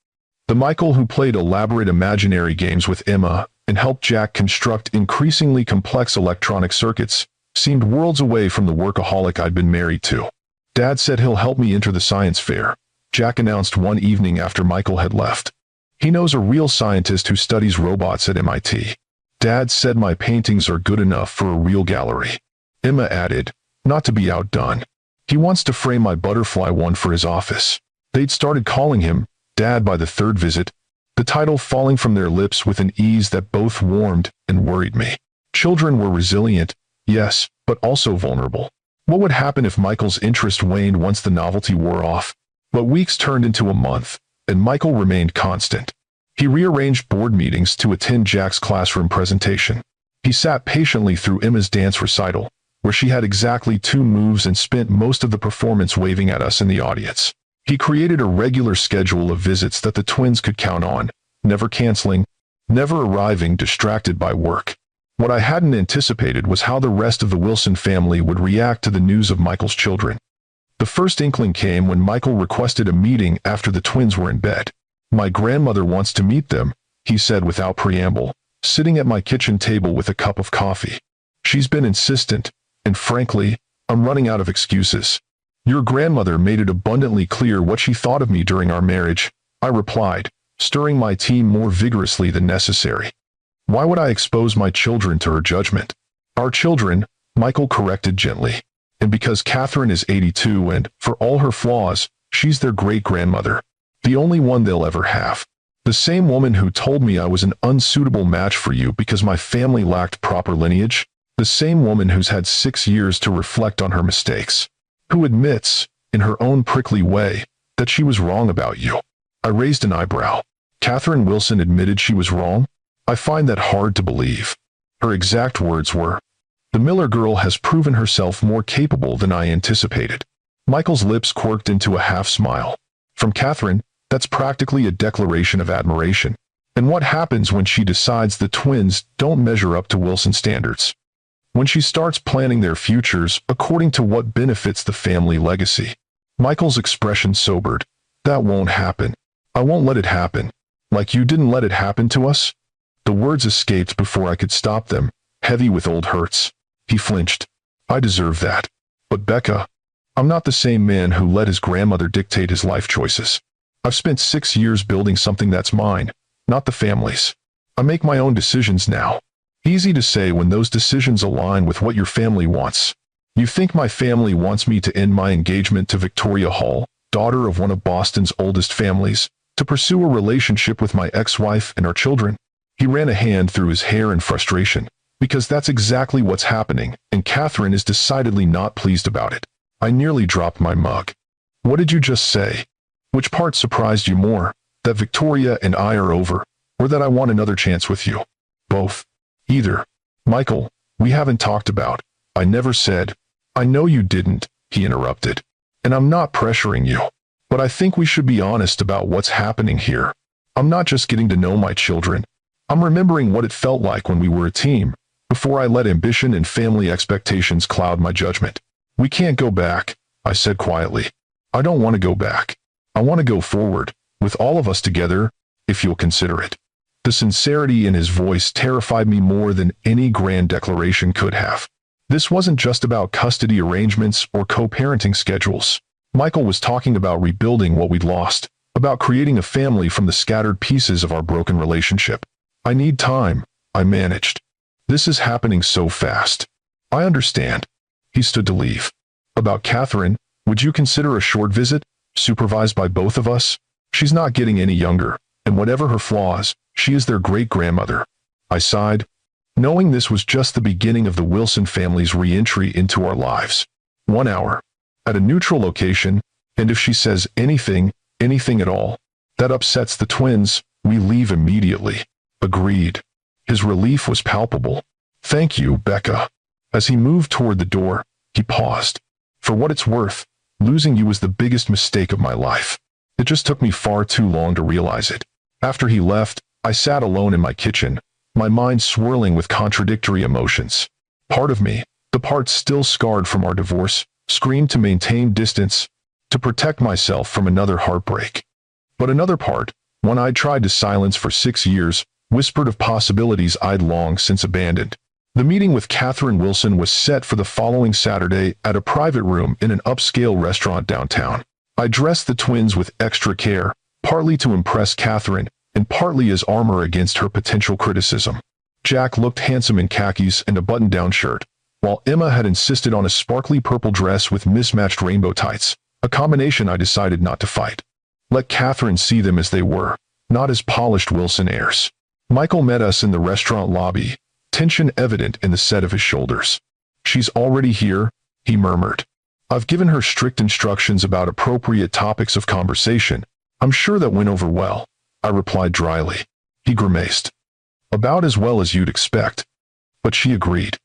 The Michael who played elaborate imaginary games with Emma and helped Jack construct increasingly complex electronic circuits seemed worlds away from the workaholic I'd been married to. "Dad said he'll help me enter the science fair," Jack announced one evening after Michael had left. "He knows a real scientist who studies robots at MIT. Dad said my paintings are good enough for a real gallery." Emma added, not to be outdone, "He wants to frame my butterfly one for his office." They'd started calling him Dad by the third visit, the title falling from their lips with an ease that both warmed and worried me. Children were resilient, yes, but also vulnerable. What would happen if Michael's interest waned once the novelty wore off? But weeks turned into a month, and Michael remained constant. He rearranged board meetings to attend Jack's classroom presentation. He sat patiently through Emma's dance recital, where she had exactly 2 moves and spent most of the performance waving at us in the audience. He created a regular schedule of visits that the twins could count on, never canceling, never arriving distracted by work. What I hadn't anticipated was how the rest of the Wilson family would react to the news of Michael's children. The first inkling came when Michael requested a meeting after the twins were in bed. "My grandmother wants to meet them," he said without preamble, sitting at my kitchen table with a cup of coffee. "She's been insistent, and frankly, I'm running out of excuses." "Your grandmother made it abundantly clear what she thought of me during our marriage," I replied, stirring my tea more vigorously than necessary. "Why would I expose my children to her judgment?" "Our children," Michael corrected gently. "And because Catherine is 82 and, for all her flaws, she's their great-grandmother. The only one they'll ever have. The same woman who told me I was an unsuitable match for you because my family lacked proper lineage. The same woman who's had 6 years to reflect on her mistakes. Who admits, in her own prickly way, that she was wrong about you." I raised an eyebrow. Catherine Wilson admitted she was wrong? I find that hard to believe. Her exact words were, "The Miller girl has proven herself more capable than I anticipated." Michael's lips quirked into a half-smile. "From Catherine, that's practically a declaration of admiration. And what happens when she decides the twins don't measure up to Wilson standards? When she starts planning their futures according to what benefits the family legacy?" Michael's expression sobered. "That won't happen. I won't let it happen. Like you didn't let it happen to us?" The words escaped before I could stop them, heavy with old hurts. He flinched. "I deserve that. But Becca, I'm not the same man who let his grandmother dictate his life choices. I've spent 6 years building something that's mine, not the family's. I make my own decisions now. Easy to say when those decisions align with what your family wants. You think my family wants me to end my engagement to Victoria Hall, daughter of one of Boston's oldest families, to pursue a relationship with my ex-wife and our children?" He ran a hand through his hair in frustration, Because that's exactly what's happening, and Catherine is decidedly not pleased about it. I nearly dropped my mug. What did you just say? Which part surprised you more? That Victoria and I are over, or that I want another chance with you? Both. Either. Michael, we haven't talked about. I never said. I know you didn't, he interrupted. And I'm not pressuring you. But I think we should be honest about what's happening here. I'm not just getting to know my children. I'm remembering what it felt like when we were a team, before I let ambition and family expectations cloud my judgment. We can't go back, I said quietly. I don't want to go back. I want to go forward, with all of us together, if you'll consider it. The sincerity in his voice terrified me more than any grand declaration could have. This wasn't just about custody arrangements or co-parenting schedules. Michael was talking about rebuilding what we'd lost, about creating a family from the scattered pieces of our broken relationship. I need time, I managed. This is happening so fast. I understand. He stood to leave. About Catherine, would you consider a short visit, supervised by both of us? She's not getting any younger, and whatever her flaws, she is their great-grandmother. I sighed, knowing this was just the beginning of the Wilson family's re-entry into our lives. 1 hour. At a neutral location, and if she says anything at all, that upsets the twins, we leave immediately. Agreed. His relief was palpable. Thank you, Becca. As he moved toward the door, he paused. For what it's worth, losing you was the biggest mistake of my life. It just took me far too long to realize it. After he left, I sat alone in my kitchen, my mind swirling with contradictory emotions. Part of me, the part still scarred from our divorce, screamed to maintain distance, to protect myself from another heartbreak. But another part, one I'd tried to silence for 6 years, whispered of possibilities I'd long since abandoned. The meeting with Catherine Wilson was set for the following Saturday at a private room in an upscale restaurant downtown. I dressed the twins with extra care, partly to impress Catherine, and partly as armor against her potential criticism. Jack looked handsome in khakis and a button-down shirt, while Emma had insisted on a sparkly purple dress with mismatched rainbow tights, a combination I decided not to fight. Let Catherine see them as they were, not as polished Wilson heirs. Michael met us in the restaurant lobby, tension evident in the set of his shoulders. She's already here, he murmured. I've given her strict instructions about appropriate topics of conversation. I'm sure that went over well, I replied dryly. He grimaced. About as well as you'd expect. But she agreed.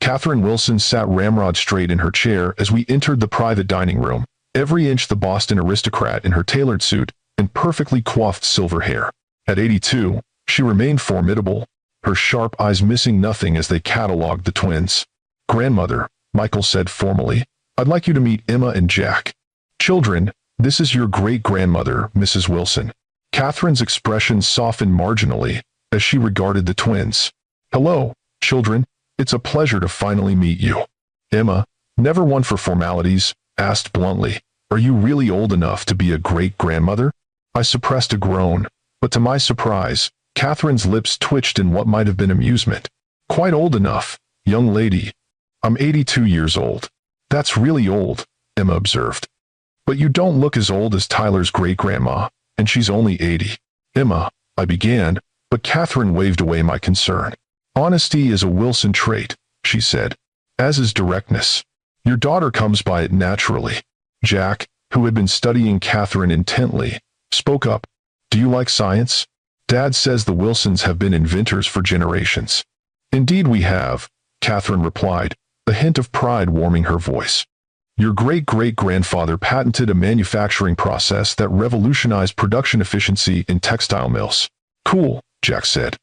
Catherine Wilson sat ramrod straight in her chair as we entered the private dining room, every inch the Boston aristocrat in her tailored suit and perfectly coiffed silver hair. At 82, she remained formidable, her sharp eyes missing nothing as they catalogued the twins. Grandmother, Michael said formally, I'd like you to meet Emma and Jack. Children, this is your great-grandmother, Mrs. Wilson. Catherine's expression softened marginally as she regarded the twins. Hello, children. It's a pleasure to finally meet you. Emma, never one for formalities, asked bluntly, Are you really old enough to be a great-grandmother? I suppressed a groan, but to my surprise, Catherine's lips twitched in what might have been amusement. Quite old enough, young lady. I'm 82 years old. That's really old, Emma observed. But you don't look as old as Tyler's great-grandma, and she's only 80. Emma, I began, but Catherine waved away my concern. Honesty is a Wilson trait, she said, as is directness. Your daughter comes by it naturally. Jack, who had been studying Catherine intently, spoke up. Do you like science? Dad says the Wilsons have been inventors for generations. Indeed we have, Catherine replied, a hint of pride warming her voice. Your great-great-grandfather patented a manufacturing process that revolutionized production efficiency in textile mills. Cool, Jack said.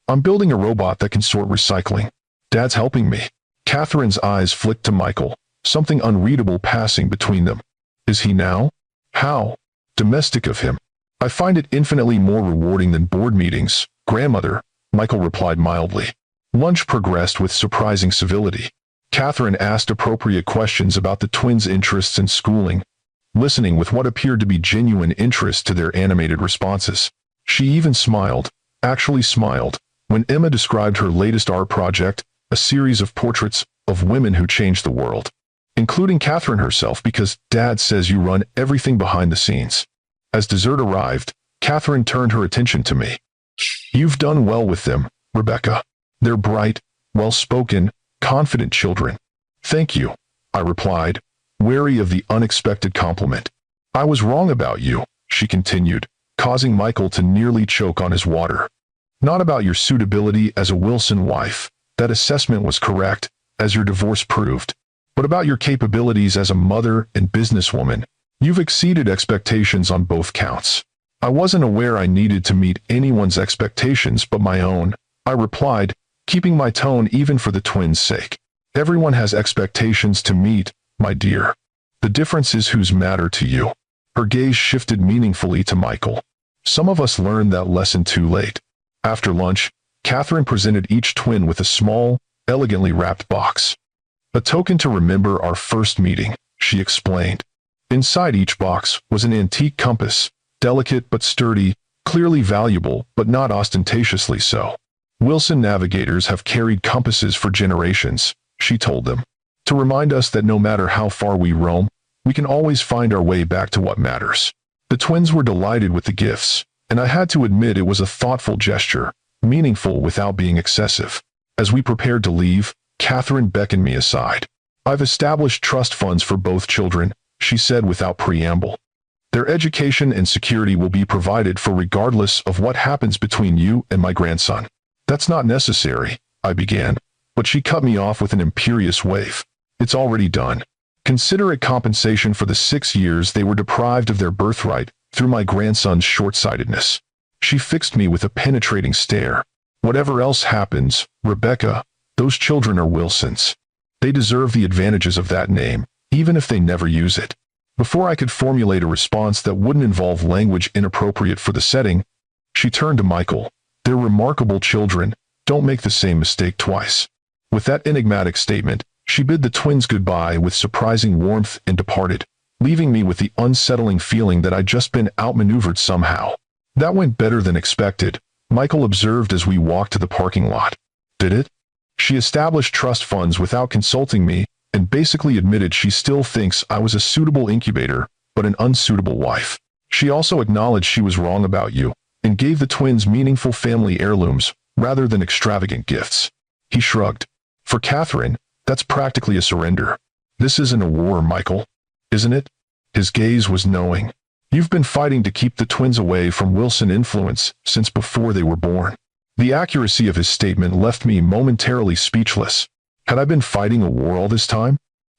I'm building a robot that can sort recycling. Dad's helping me. Catherine's eyes flicked to Michael, something unreadable passing between them. Is he now? How? Domestic of him. I find it infinitely more rewarding than board meetings, grandmother, Michael replied mildly. Lunch progressed with surprising civility. Catherine asked appropriate questions about the twins' interests and schooling, listening with what appeared to be genuine interest to their animated responses. She even smiled, actually smiled, when Emma described her latest art project, a series of portraits of women who changed the world, including Catherine herself because Dad says you run everything behind the scenes. As dessert arrived, Catherine turned her attention to me. You've done well with them, Rebecca. They're bright, well-spoken, confident children. Thank you, I replied, wary of the unexpected compliment. I was wrong about you, she continued, causing Michael to nearly choke on his water. Not about your suitability as a Wilson wife, that assessment was correct, as your divorce proved, but about your capabilities as a mother and businesswoman. You've exceeded expectations on both counts. I wasn't aware I needed to meet anyone's expectations but my own, I replied, keeping my tone even for the twins' sake. Everyone has expectations to meet, my dear. The difference is whose matter to you. Her gaze shifted meaningfully to Michael. Some of us learned that lesson too late. After lunch, Catherine presented each twin with a small, elegantly wrapped box. A token to remember our first meeting, she explained. Inside each box was an antique compass, delicate but sturdy, clearly valuable but not ostentatiously so. Wilson navigators have carried compasses for generations, she told them, to remind us that no matter how far we roam, we can always find our way back to what matters. The twins were delighted with the gifts, and I had to admit it was a thoughtful gesture, meaningful without being excessive. As we prepared to leave, Catherine beckoned me aside. I've established trust funds for both children, she said without preamble. Their education and security will be provided for regardless of what happens between you and my grandson. That's not necessary, I began, but she cut me off with an imperious wave. It's already done. Consider it compensation for the 6 years they were deprived of their birthright through my grandson's short-sightedness. She fixed me with a penetrating stare. Whatever else happens, Rebecca, those children are Wilsons. They deserve the advantages of that name, even if they never use it. Before I could formulate a response that wouldn't involve language inappropriate for the setting, she turned to Michael. They're remarkable children. Don't make the same mistake twice. With that enigmatic statement, she bid the twins goodbye with surprising warmth and departed, leaving me with the unsettling feeling that I'd just been outmaneuvered somehow. That went better than expected, Michael observed as we walked to the parking lot. Did it? She established trust funds without consulting me, and basically admitted she still thinks I was a suitable incubator, but an unsuitable wife. She also acknowledged she was wrong about you, and gave the twins meaningful family heirlooms, rather than extravagant gifts. He shrugged. For Catherine, that's practically a surrender. This isn't a war, Michael. Isn't it? His gaze was knowing. You've been fighting to keep the twins away from Wilson influence since before they were born. The accuracy of his statement left me momentarily speechless. Had I been fighting a war all this time?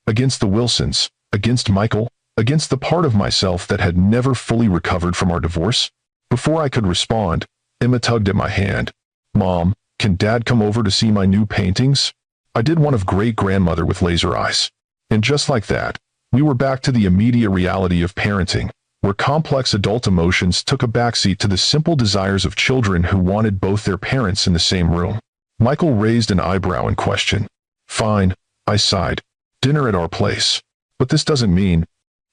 Against the Wilsons, against Michael, against the part of myself that had never fully recovered from our divorce? Before I could respond, Emma tugged at my hand. Mom, can Dad come over to see my new paintings? I did one of great-grandmother with laser eyes. And just like that, we were back to the immediate reality of parenting, where complex adult emotions took a backseat to the simple desires of children who wanted both their parents in the same room. Michael raised an eyebrow in question. Fine, I sighed. Dinner at our place. But this doesn't mean...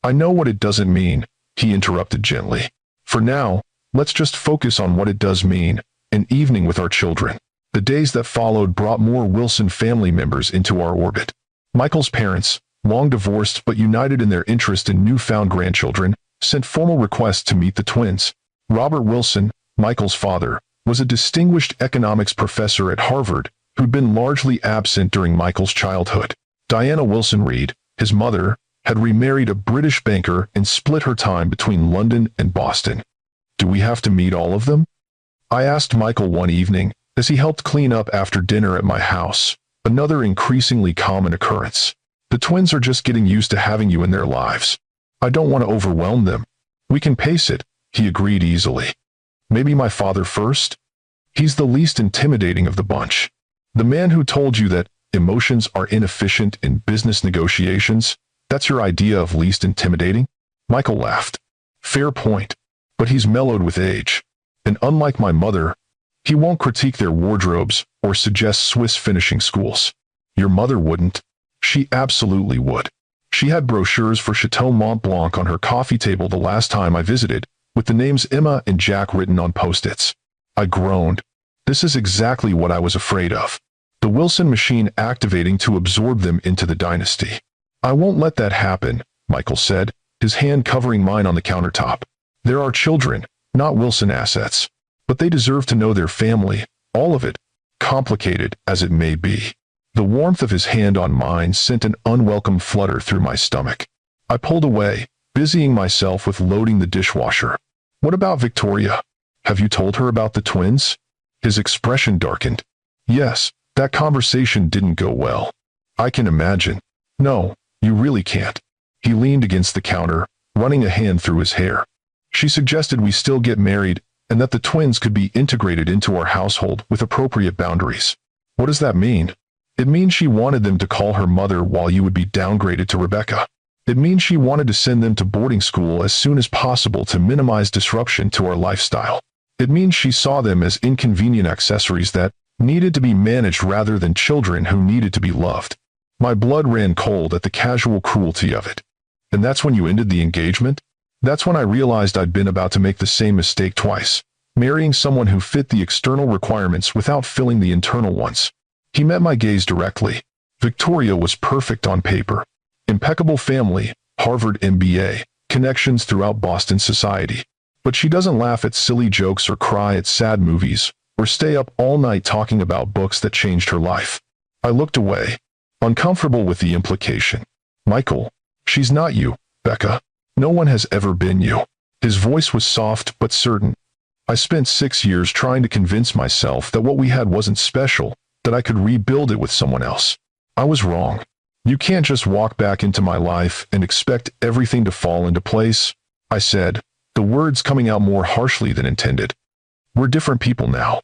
I know what it doesn't mean, he interrupted gently. For now, let's just focus on what it does mean, an evening with our children. The days that followed brought more Wilson family members into our orbit. Michael's parents, long divorced but united in their interest in newfound grandchildren, sent formal requests to meet the twins. Robert Wilson, Michael's father, was a distinguished economics professor at Harvard who'd been largely absent during Michael's childhood. Diana Wilson Reed, his mother, had remarried a British banker and split her time between London and Boston. Do we have to meet all of them? I asked Michael one evening, as he helped clean up after dinner at my house, another increasingly common occurrence. The twins are just getting used to having you in their lives. I don't want to overwhelm them. We can pace it, he agreed easily. Maybe my father first? He's the least intimidating of the bunch. The man who told you that emotions are inefficient in business negotiations, that's your idea of least intimidating? Michael laughed. Fair point. But he's mellowed with age. And unlike my mother, he won't critique their wardrobes or suggest Swiss finishing schools. Your mother wouldn't. She absolutely would. She had brochures for Chateau Mont Blanc on her coffee table the last time I visited, with the names Emma and Jack written on post-its. I groaned. This is exactly what I was afraid of. The Wilson machine activating to absorb them into the dynasty. I won't let that happen, Michael said, his hand covering mine on the countertop. There are children, not Wilson assets. But they deserve to know their family, all of it. complicated as it may be. The warmth of his hand on mine sent an unwelcome flutter through my stomach. I pulled away, busying myself with loading the dishwasher. What about Victoria? Have you told her about the twins? His expression darkened. Yes, that conversation didn't go well. I can imagine. No, you really can't. He leaned against the counter, running a hand through his hair. She suggested we still get married and that the twins could be integrated into our household with appropriate boundaries. What does that mean? It means she wanted them to call her mother while you would be downgraded to Rebecca. It means she wanted to send them to boarding school as soon as possible to minimize disruption to our lifestyle. It means she saw them as inconvenient accessories that needed to be managed rather than children who needed to be loved. My blood ran cold at the casual cruelty of it. And that's when you ended the engagement? That's when I realized I'd been about to make the same mistake twice, marrying someone who fit the external requirements without filling the internal ones. He met my gaze directly. Victoria was perfect on paper. Impeccable family, Harvard MBA, connections throughout Boston society. But she doesn't laugh at silly jokes or cry at sad movies, or stay up all night talking about books that changed her life. I looked away, uncomfortable with the implication. Michael, she's not you, Becca. No one has ever been you. His voice was soft but certain. I spent 6 years trying to convince myself that what we had wasn't special, that I could rebuild it with someone else. I was wrong. You can't just walk back into my life and expect everything to fall into place, I said, the words coming out more harshly than intended. We're different people now.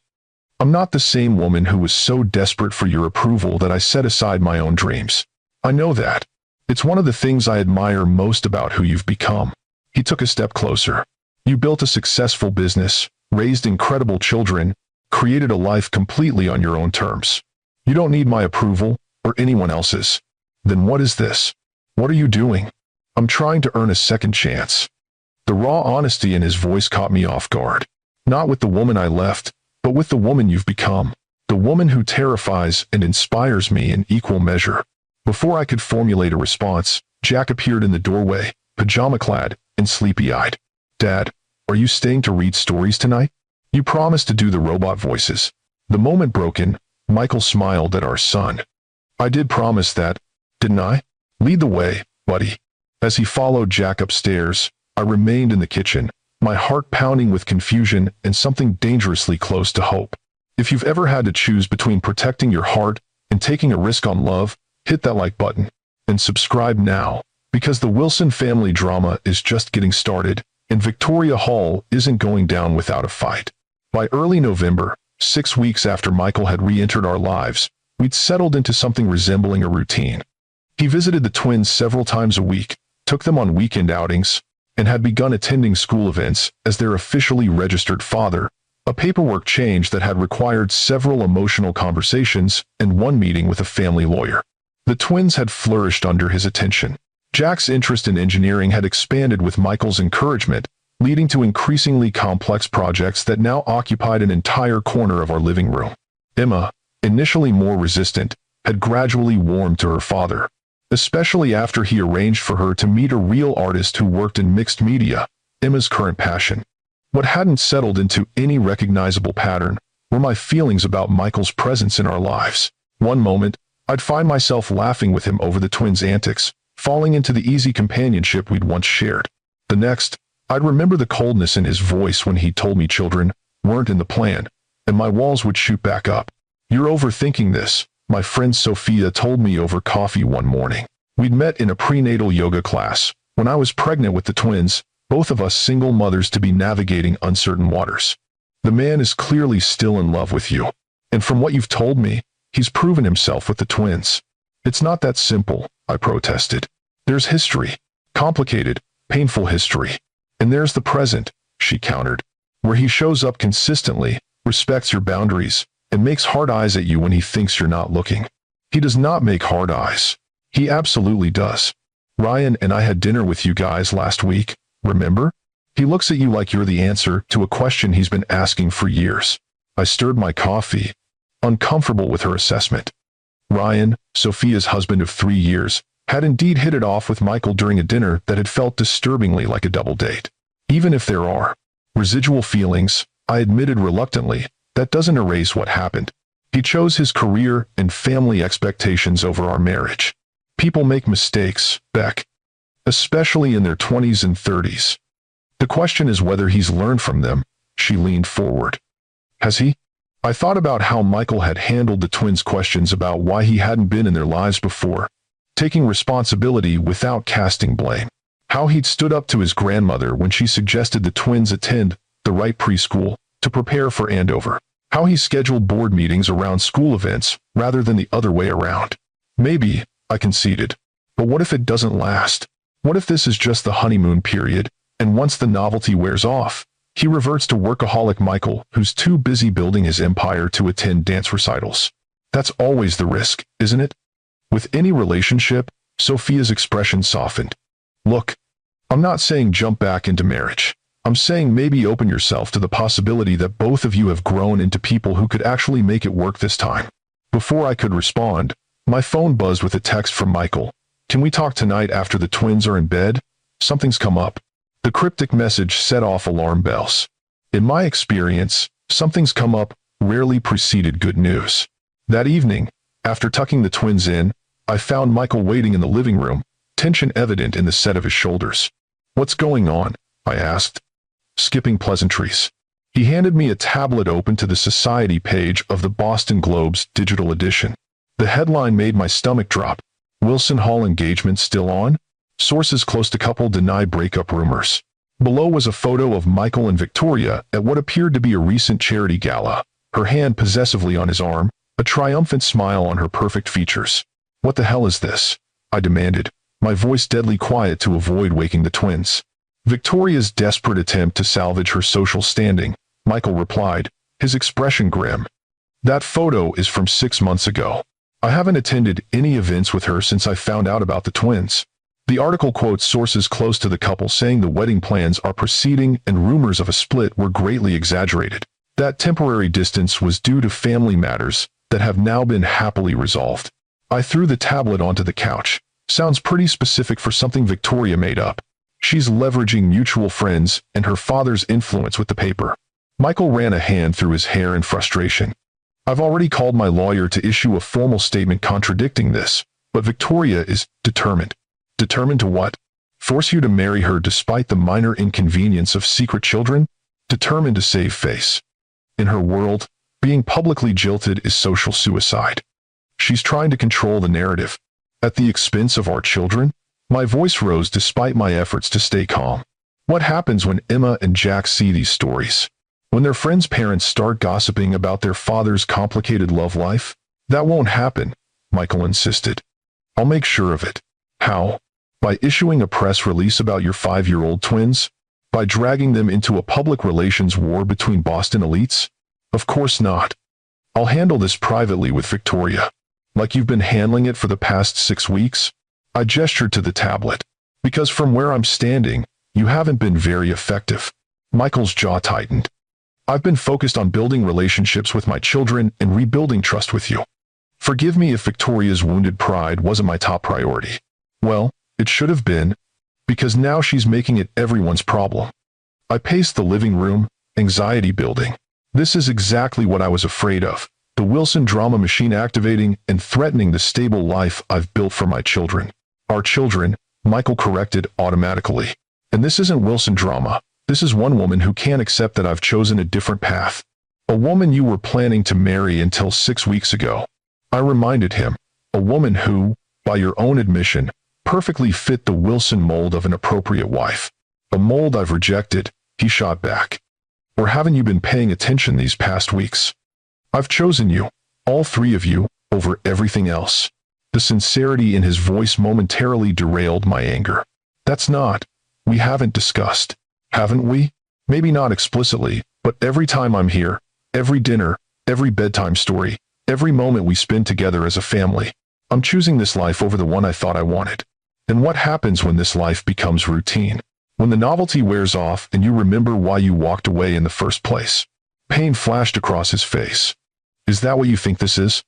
I'm not the same woman who was so desperate for your approval that I set aside my own dreams. I know that. It's one of the things I admire most about who you've become. He took a step closer. You built a successful business, raised incredible children, created a life completely on your own terms. You don't need my approval, or anyone else's. Then what is this? What are you doing? I'm trying to earn a second chance. The raw honesty in his voice caught me off guard. Not with the woman I left, but with the woman you've become. The woman who terrifies and inspires me in equal measure. Before I could formulate a response, Jack appeared in the doorway, pajama-clad and sleepy-eyed. Dad, are you staying to read stories tonight? You promised to do the robot voices. The moment broken, Michael smiled at our son. I did promise that, didn't I? Lead the way, buddy. As he followed Jack upstairs, I remained in the kitchen, my heart pounding with confusion and something dangerously close to hope. If you've ever had to choose between protecting your heart and taking a risk on love, hit that like button and subscribe now, because the Wilson family drama is just getting started, and Victoria Hall isn't going down without a fight. By early November, 6 weeks after Michael had re-entered our lives, we'd settled into something resembling a routine. He visited the twins several times a week, took them on weekend outings, and had begun attending school events as their officially registered father, a paperwork change that had required several emotional conversations and one meeting with a family lawyer. The twins had flourished under his attention. Jack's interest in engineering had expanded with Michael's encouragement, leading to increasingly complex projects that now occupied an entire corner of our living room. Emma, initially more resistant, had gradually warmed to her father, especially after he arranged for her to meet a real artist who worked in mixed media, Emma's current passion. What hadn't settled into any recognizable pattern were my feelings about Michael's presence in our lives. One moment, I'd find myself laughing with him over the twins' antics, falling into the easy companionship we'd once shared. The next, I'd remember the coldness in his voice when he told me children weren't in the plan, and my walls would shoot back up. You're overthinking this, my friend Sophia told me over coffee one morning. We'd met in a prenatal yoga class, when I was pregnant with the twins, both of us single mothers to be navigating uncertain waters. The man is clearly still in love with you, and from what you've told me, he's proven himself with the twins. It's not that simple, I protested. There's history. Complicated, painful history. And there's the present, she countered, where he shows up consistently, respects your boundaries, and makes hard eyes at you when he thinks you're not looking. He does not make hard eyes. He absolutely does. Ryan and I had dinner with you guys last week, remember? He looks at you like you're the answer to a question he's been asking for years. I stirred my coffee, uncomfortable with her assessment. Ryan, Sophia's husband of 3 years, had indeed hit it off with Michael during a dinner that had felt disturbingly like a double date. Even if there are residual feelings, I admitted reluctantly, that doesn't erase what happened. He chose his career and family expectations over our marriage. People make mistakes, Beck, especially in their 20s and 30s. The question is whether he's learned from them. She leaned forward. Has he? I thought about how Michael had handled the twins' questions about why he hadn't been in their lives before, taking responsibility without casting blame. How he'd stood up to his grandmother when she suggested the twins attend the right preschool to prepare for Andover. How he scheduled board meetings around school events rather than the other way around. Maybe, I conceded. But what if it doesn't last? What if this is just the honeymoon period, and once the novelty wears off, he reverts to workaholic Michael, who's too busy building his empire to attend dance recitals? That's always the risk, isn't it? With any relationship, Sophia's expression softened. Look, I'm not saying jump back into marriage. I'm saying maybe open yourself to the possibility that both of you have grown into people who could actually make it work this time. Before I could respond, my phone buzzed with a text from Michael. Can we talk tonight after the twins are in bed? Something's come up. The cryptic message set off alarm bells. In my experience, something's come up rarely preceded good news. That evening, after tucking the twins in, I found Michael waiting in the living room, tension evident in the set of his shoulders. What's going on? I asked, skipping pleasantries. He handed me a tablet open to the society page of the Boston Globe's digital edition. The headline made my stomach drop. Wilson Hall engagement still on? Sources close to couple deny breakup rumors. Below was a photo of Michael and Victoria at what appeared to be a recent charity gala, her hand possessively on his arm, a triumphant smile on her perfect features. What the hell is this? I demanded, my voice deadly quiet to avoid waking the twins. Victoria's desperate attempt to salvage her social standing, Michael replied, his expression grim. That photo is from 6 months ago. I haven't attended any events with her since I found out about the twins. The article quotes sources close to the couple saying the wedding plans are proceeding and rumors of a split were greatly exaggerated. That temporary distance was due to family matters that have now been happily resolved. I threw the tablet onto the couch. Sounds pretty specific for something Victoria made up. She's leveraging mutual friends and her father's influence with the paper. Michael ran a hand through his hair in frustration. I've already called my lawyer to issue a formal statement contradicting this, but Victoria is determined. Determined to what? Force you to marry her despite the minor inconvenience of secret children? Determined to save face. In her world, being publicly jilted is social suicide. She's trying to control the narrative. At the expense of our children? My voice rose despite my efforts to stay calm. What happens when Emma and Jack see these stories? When their friends' parents start gossiping about their father's complicated love life? That won't happen, Michael insisted. I'll make sure of it. How? By issuing a press release about your 5-year-old twins? By dragging them into a public relations war between Boston elites? Of course not. I'll handle this privately with Victoria. Like you've been handling it for the past 6 weeks? I gestured to the tablet. Because from where I'm standing, you haven't been very effective. Michael's jaw tightened. I've been focused on building relationships with my children and rebuilding trust with you. Forgive me if Victoria's wounded pride wasn't my top priority. Well, it should have been, because now she's making it everyone's problem. I paced the living room, anxiety building. This is exactly what I was afraid of. The Wilson drama machine activating and threatening the stable life I've built for my children. Our children, Michael corrected automatically. And this isn't Wilson drama. This is one woman who can't accept that I've chosen a different path. A woman you were planning to marry until 6 weeks ago. I reminded him. A woman who, by your own admission, perfectly fit the Wilson mold of an appropriate wife. A mold I've rejected, he shot back. Or haven't you been paying attention these past weeks? I've chosen you, all 3 of you, over everything else. The sincerity in his voice momentarily derailed my anger. That's not. We haven't discussed. Haven't we? Maybe not explicitly, but every time I'm here, every dinner, every bedtime story, every moment we spend together as a family, I'm choosing this life over the one I thought I wanted. And what happens when this life becomes routine? When the novelty wears off and you remember why you walked away in the first place? Pain flashed across his face. Is that what you think this is?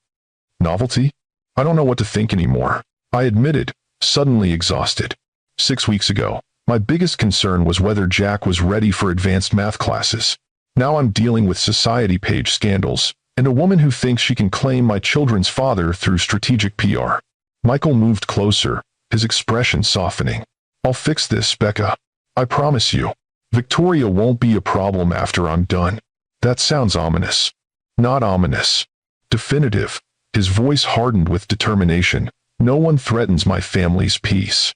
Novelty? I don't know what to think anymore, I admitted, suddenly exhausted. 6 weeks ago, my biggest concern was whether Jack was ready for advanced math classes. Now I'm dealing with society page scandals, and a woman who thinks she can claim my children's father through strategic PR. Michael moved closer, his expression softening. I'll fix this, Becca. I promise you. Victoria won't be a problem after I'm done. That sounds ominous. Not ominous. Definitive. His voice hardened with determination. No one threatens my family's peace.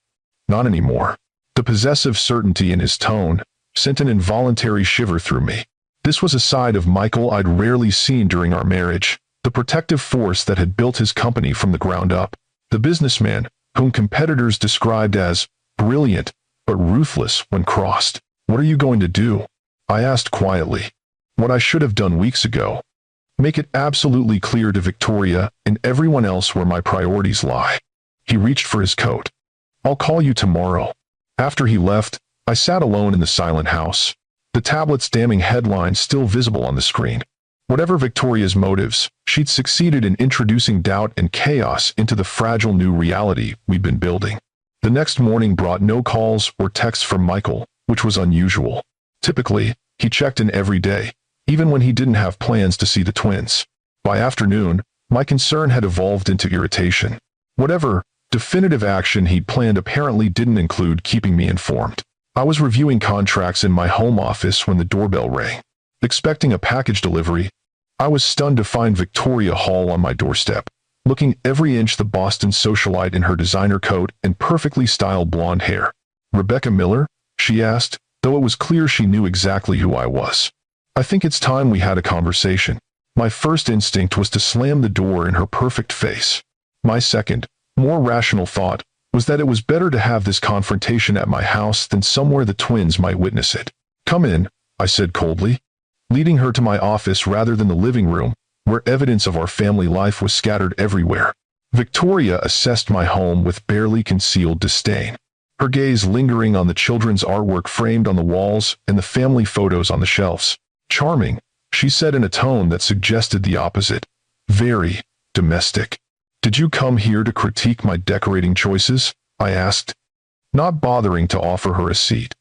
Not anymore. The possessive certainty in his tone sent an involuntary shiver through me. This was a side of Michael I'd rarely seen during our marriage, the protective force that had built his company from the ground up, the businessman whom competitors described as brilliant but ruthless when crossed. What are you going to do? I asked quietly. What I should have done weeks ago. Make it absolutely clear to Victoria and everyone else where my priorities lie. He reached for his coat. I'll call you tomorrow. After he left, I sat alone in the silent house, the tablet's damning headline still visible on the screen. Whatever Victoria's motives, she'd succeeded in introducing doubt and chaos into the fragile new reality we'd been building. The next morning brought no calls or texts from Michael, which was unusual. Typically, he checked in every day, even when he didn't have plans to see the twins. By afternoon, my concern had evolved into irritation. Whatever definitive action he'd planned apparently didn't include keeping me informed. I was reviewing contracts in my home office when the doorbell rang. Expecting a package delivery, I was stunned to find Victoria Hall on my doorstep, looking every inch the Boston socialite in her designer coat and perfectly styled blonde hair. Rebecca Miller? She asked, though it was clear she knew exactly who I was. I think it's time we had a conversation. My first instinct was to slam the door in her perfect face. My second, more rational thought was that it was better to have this confrontation at my house than somewhere the twins might witness it. Come in, I said coldly, leading her to my office rather than the living room, where evidence of our family life was scattered everywhere. Victoria assessed my home with barely concealed disdain, her gaze lingering on the children's artwork framed on the walls and the family photos on the shelves. Charming, she said in a tone that suggested the opposite. Very domestic. Did you come here to critique my decorating choices? I asked, not bothering to offer her a seat.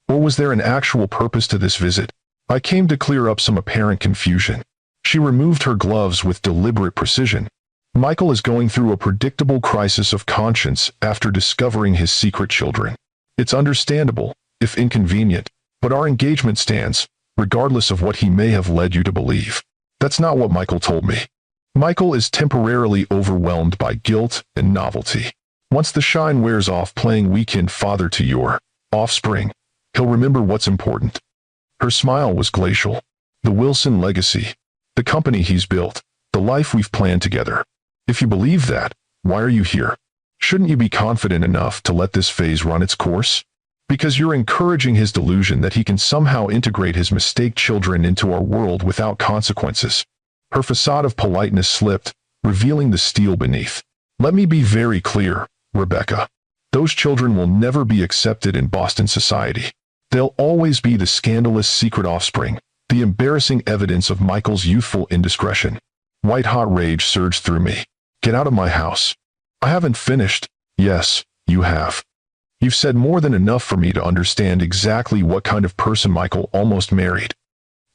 Or was there an actual purpose to this visit? I came to clear up some apparent confusion. She removed her gloves with deliberate precision. Michael is going through a predictable crisis of conscience after discovering his secret children. It's understandable, if inconvenient, but our engagement stands, regardless of what he may have led you to believe. That's not what Michael told me. Michael is temporarily overwhelmed by guilt and novelty. Once the shine wears off playing weekend father to your offspring, he'll remember what's important. Her smile was glacial. The Wilson legacy, the company he's built, the life we've planned together. If you believe that, why are you here? Shouldn't you be confident enough to let this phase run its course? Because you're encouraging his delusion that he can somehow integrate his mistake children into our world without consequences. Her facade of politeness slipped, revealing the steel beneath. Let me be very clear, Rebecca. Those children will never be accepted in Boston society. They'll always be the scandalous secret offspring, the embarrassing evidence of Michael's youthful indiscretion. White-hot rage surged through me. Get out of my house. I haven't finished. Yes, you have. You've said more than enough for me to understand exactly what kind of person Michael almost married.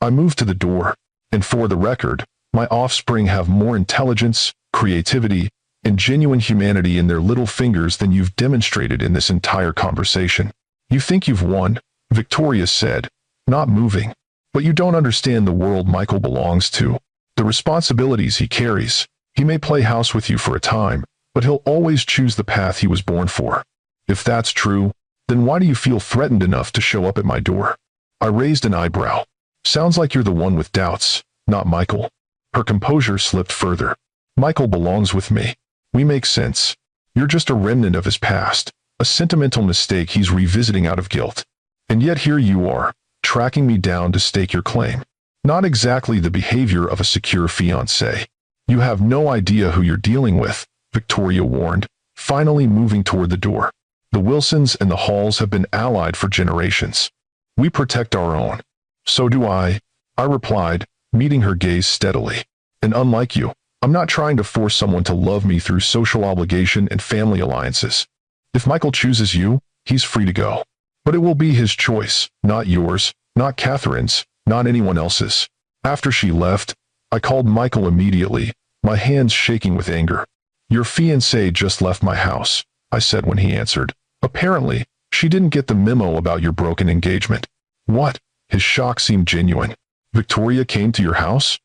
I moved to the door, and for the record, my offspring have more intelligence, creativity, and genuine humanity in their little fingers than you've demonstrated in this entire conversation. You think you've won, Victoria said, not moving. But you don't understand the world Michael belongs to, the responsibilities he carries. He may play house with you for a time, but he'll always choose the path he was born for. If that's true, then why do you feel threatened enough to show up at my door? I raised an eyebrow. Sounds like you're the one with doubts, not Michael. Her composure slipped further. Michael belongs with me. We make sense. You're just a remnant of his past, a sentimental mistake he's revisiting out of guilt. And yet here you are, tracking me down to stake your claim. Not exactly the behavior of a secure fiancé. You have no idea who you're dealing with, Victoria warned, finally moving toward the door. The Wilsons and the Halls have been allied for generations. We protect our own. So do I replied, meeting her gaze steadily. And unlike you, I'm not trying to force someone to love me through social obligation and family alliances. If Michael chooses you, he's free to go. But it will be his choice, not yours, not Catherine's, not anyone else's. After she left, I called Michael immediately, my hands shaking with anger. "Your fiancée just left my house," I said when he answered. "Apparently, she didn't get the memo about your broken engagement." "What?" His shock seemed genuine. "Victoria came to your house?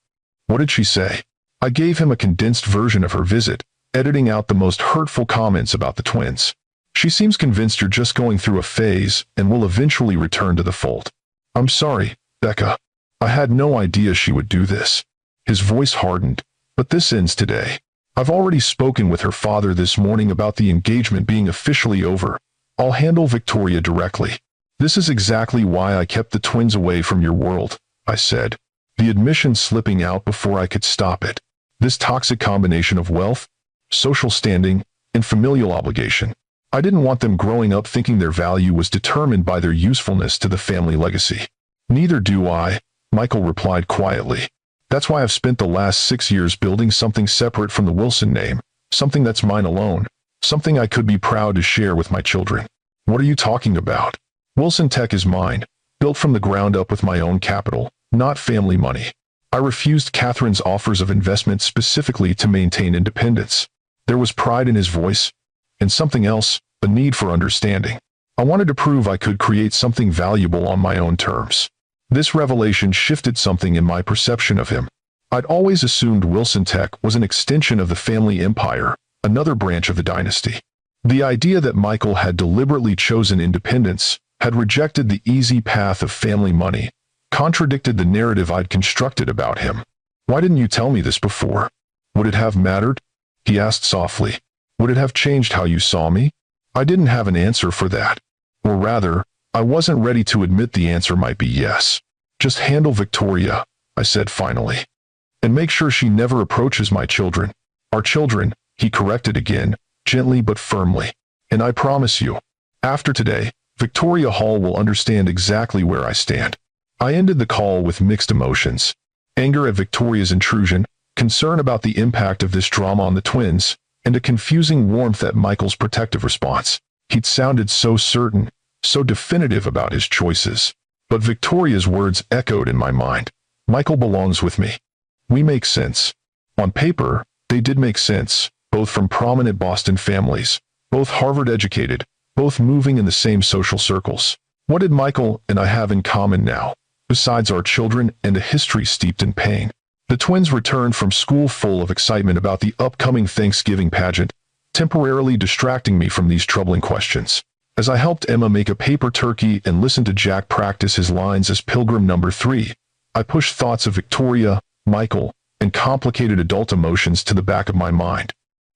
What did she say?" I gave him a condensed version of her visit, editing out the most hurtful comments about the twins. "She seems convinced you're just going through a phase and will eventually return to the fold." "I'm sorry, Becca. I had no idea she would do this." His voice hardened. "But this ends today. I've already spoken with her father this morning about the engagement being officially over. I'll handle Victoria directly." "This is exactly why I kept the twins away from your world," I said, the admission slipping out before I could stop it. This toxic combination of wealth, social standing, and familial obligation. I didn't want them growing up thinking their value was determined by their usefulness to the family legacy. "Neither do I," Michael replied quietly. "That's why I've spent the last 6 years building something separate from the Wilson name, something that's mine alone, something I could be proud to share with my children." "What are you talking about?" "Wilson Tech is mine, built from the ground up with my own capital, not family money." I refused Catherine's offers of investment specifically to maintain independence. There was pride in his voice, and something else, a need for understanding. I wanted to prove I could create something valuable on my own terms. This revelation shifted something in my perception of him. I'd always assumed Wilson Tech was an extension of the family empire, another branch of the dynasty. The idea that Michael had deliberately chosen independence, had rejected the easy path of family money, contradicted the narrative I'd constructed about him. "Why didn't you tell me this before?" "Would it have mattered?" he asked softly. "Would it have changed how you saw me?" I didn't have an answer for that. Or rather, I wasn't ready to admit the answer might be yes. "Just handle Victoria," I said finally. "And make sure she never approaches my children." "Our children," he corrected again, gently but firmly. "And I promise you, after today, Victoria Hall will understand exactly where I stand." I ended the call with mixed emotions. Anger at Victoria's intrusion, concern about the impact of this drama on the twins, and a confusing warmth at Michael's protective response. He'd sounded so certain, so definitive about his choices. But Victoria's words echoed in my mind. "Michael belongs with me. We make sense." On paper, they did make sense, both from prominent Boston families, both Harvard-educated, both moving in the same social circles. What did Michael and I have in common now, besides our children and a history steeped in pain? The twins returned from school full of excitement about the upcoming Thanksgiving pageant, temporarily distracting me from these troubling questions. As I helped Emma make a paper turkey and listened to Jack practice his lines as Pilgrim number 3, I pushed thoughts of Victoria, Michael, and complicated adult emotions to the back of my mind.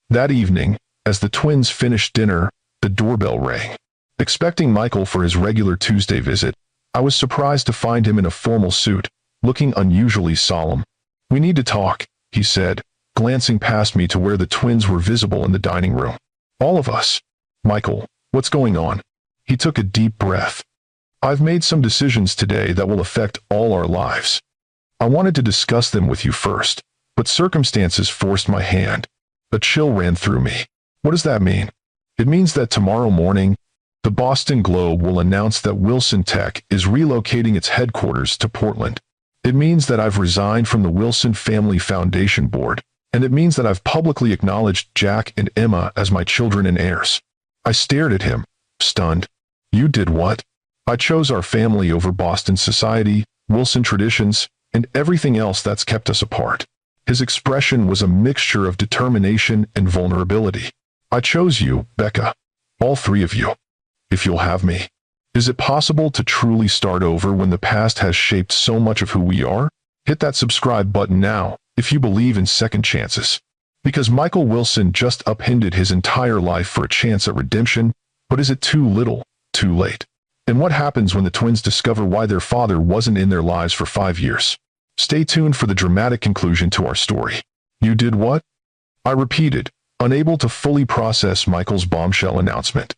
That evening, as the twins finished dinner, the doorbell rang. Expecting Michael for his regular Tuesday visit, I was surprised to find him in a formal suit, looking unusually solemn. "We need to talk," he said, glancing past me to where the twins were visible in the dining room. "All of us." "Michael, what's going on?" He took a deep breath. "I've made some decisions today that will affect all our lives. I wanted to discuss them with you first, but circumstances forced my hand." A chill ran through me. "What does that mean?" "It means that tomorrow morning, the Boston Globe will announce that Wilson Tech is relocating its headquarters to Portland. It means that I've resigned from the Wilson Family Foundation Board, and it means that I've publicly acknowledged Jack and Emma as my children and heirs." I stared at him, stunned. "You did what?" "I chose our family over Boston society, Wilson traditions, and everything else that's kept us apart." His expression was a mixture of determination and vulnerability. "I chose you, Becca. All 3 of you. If you'll have me. Is it possible to truly start over when the past has shaped so much of who we are? Hit that subscribe button now, if you believe in second chances. Because Michael Wilson just upended his entire life for a chance at redemption, but is it too little, too late? And what happens when the twins discover why their father wasn't in their lives for 5 years? Stay tuned for the dramatic conclusion to our story. "You did what?" I repeated, unable to fully process Michael's bombshell announcement.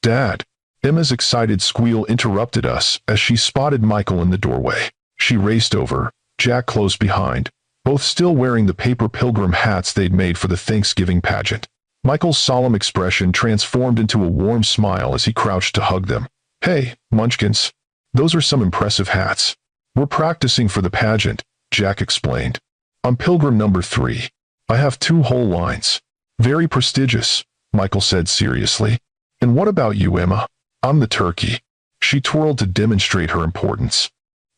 "Dad." Emma's excited squeal interrupted us as she spotted Michael in the doorway. She raced over, Jack close behind, both still wearing the paper pilgrim hats they'd made for the Thanksgiving pageant. Michael's solemn expression transformed into a warm smile as he crouched to hug them. "Hey, Munchkins. Those are some impressive hats." "We're practicing for the pageant," Jack explained. I'm pilgrim number 3. I have 2 whole lines. Very prestigious, Michael said seriously. And what about you, Emma? I'm the turkey. She twirled to demonstrate her importance.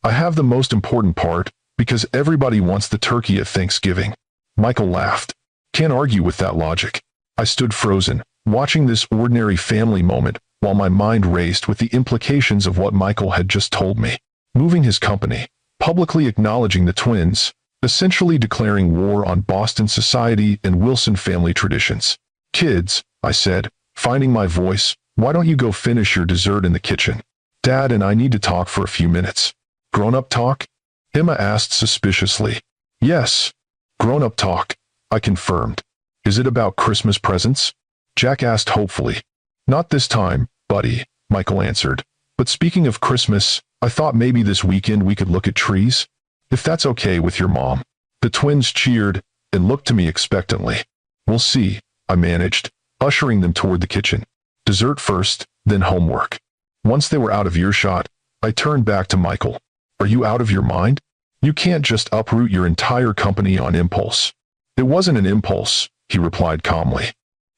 I have the most important part, because everybody wants the turkey at Thanksgiving. Michael laughed. Can't argue with that logic. I stood frozen, watching this ordinary family moment, while my mind raced with the implications of what Michael had just told me. Moving his company, publicly acknowledging the twins, essentially declaring war on Boston society and Wilson family traditions. Kids, I said, finding my voice, why don't you go finish your dessert in the kitchen? Dad and I need to talk for a few minutes. Grown-up talk? Emma asked suspiciously. Yes. Grown-up talk, I confirmed. Is it about Christmas presents? Jack asked hopefully. Not this time, buddy, Michael answered. But speaking of Christmas, I thought maybe this weekend we could look at trees? If that's okay with your mom. The twins cheered and looked to me expectantly. We'll see, I managed, ushering them toward the kitchen. Dessert first, then homework. Once they were out of earshot, I turned back to Michael. Are you out of your mind? You can't just uproot your entire company on impulse. It wasn't an impulse, he replied calmly.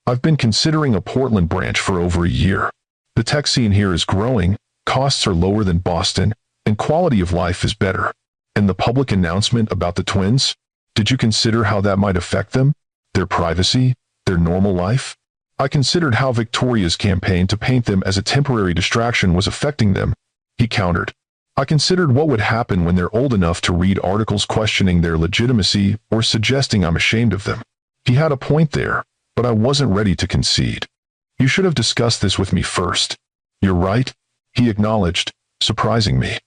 I've been considering a Portland branch for over a year. The tech scene here is growing, costs are lower than Boston, and quality of life is better. And the public announcement about the twins? Did you consider how that might affect them? Their privacy? Their normal life? I considered how Victoria's campaign to paint them as a temporary distraction was affecting them, he countered. I considered what would happen when they're old enough to read articles questioning their legitimacy or suggesting I'm ashamed of them. He had a point there, but I wasn't ready to concede. You should have discussed this with me first. You're right, he acknowledged, surprising me.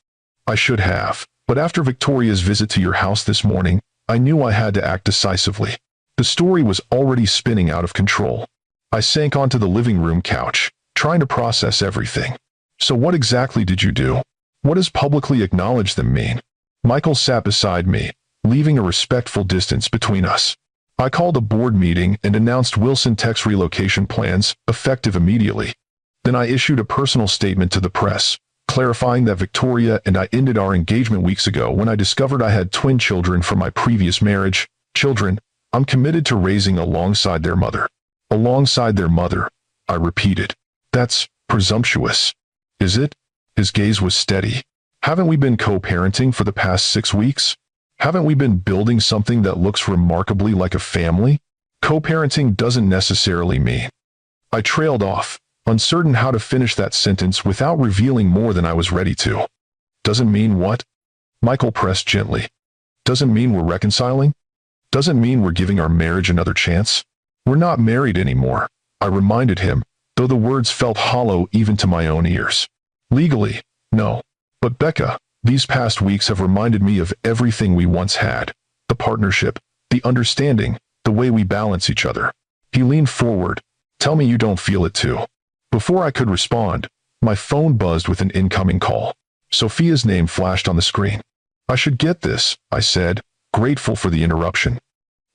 I should have, but after Victoria's visit to your house this morning, I knew I had to act decisively. The story was already spinning out of control. I sank onto the living room couch, trying to process everything. So what exactly did you do? What does publicly acknowledge them mean? Michael sat beside me, leaving a respectful distance between us. I called a board meeting and announced Wilson Tech's relocation plans, effective immediately. Then I issued a personal statement to the press, clarifying that Victoria and I ended our engagement weeks ago when I discovered I had twin children from my previous marriage. Children I'm committed to raising alongside their mother. Alongside their mother, I repeated. That's presumptuous. Is it? His gaze was steady. Haven't we been co-parenting for the past 6 weeks? Haven't we been building something that looks remarkably like a family? Co-parenting doesn't necessarily mean. I trailed off, uncertain how to finish that sentence without revealing more than I was ready to. Doesn't mean what? Michael pressed gently. Doesn't mean we're reconciling? Doesn't mean we're giving our marriage another chance? We're not married anymore, I reminded him, though the words felt hollow even to my own ears. Legally, no. But Becca, these past weeks have reminded me of everything we once had. The partnership, the understanding, the way we balance each other. He leaned forward. Tell me you don't feel it too. Before I could respond, my phone buzzed with an incoming call. Sophia's name flashed on the screen. I should get this, I said, grateful for the interruption.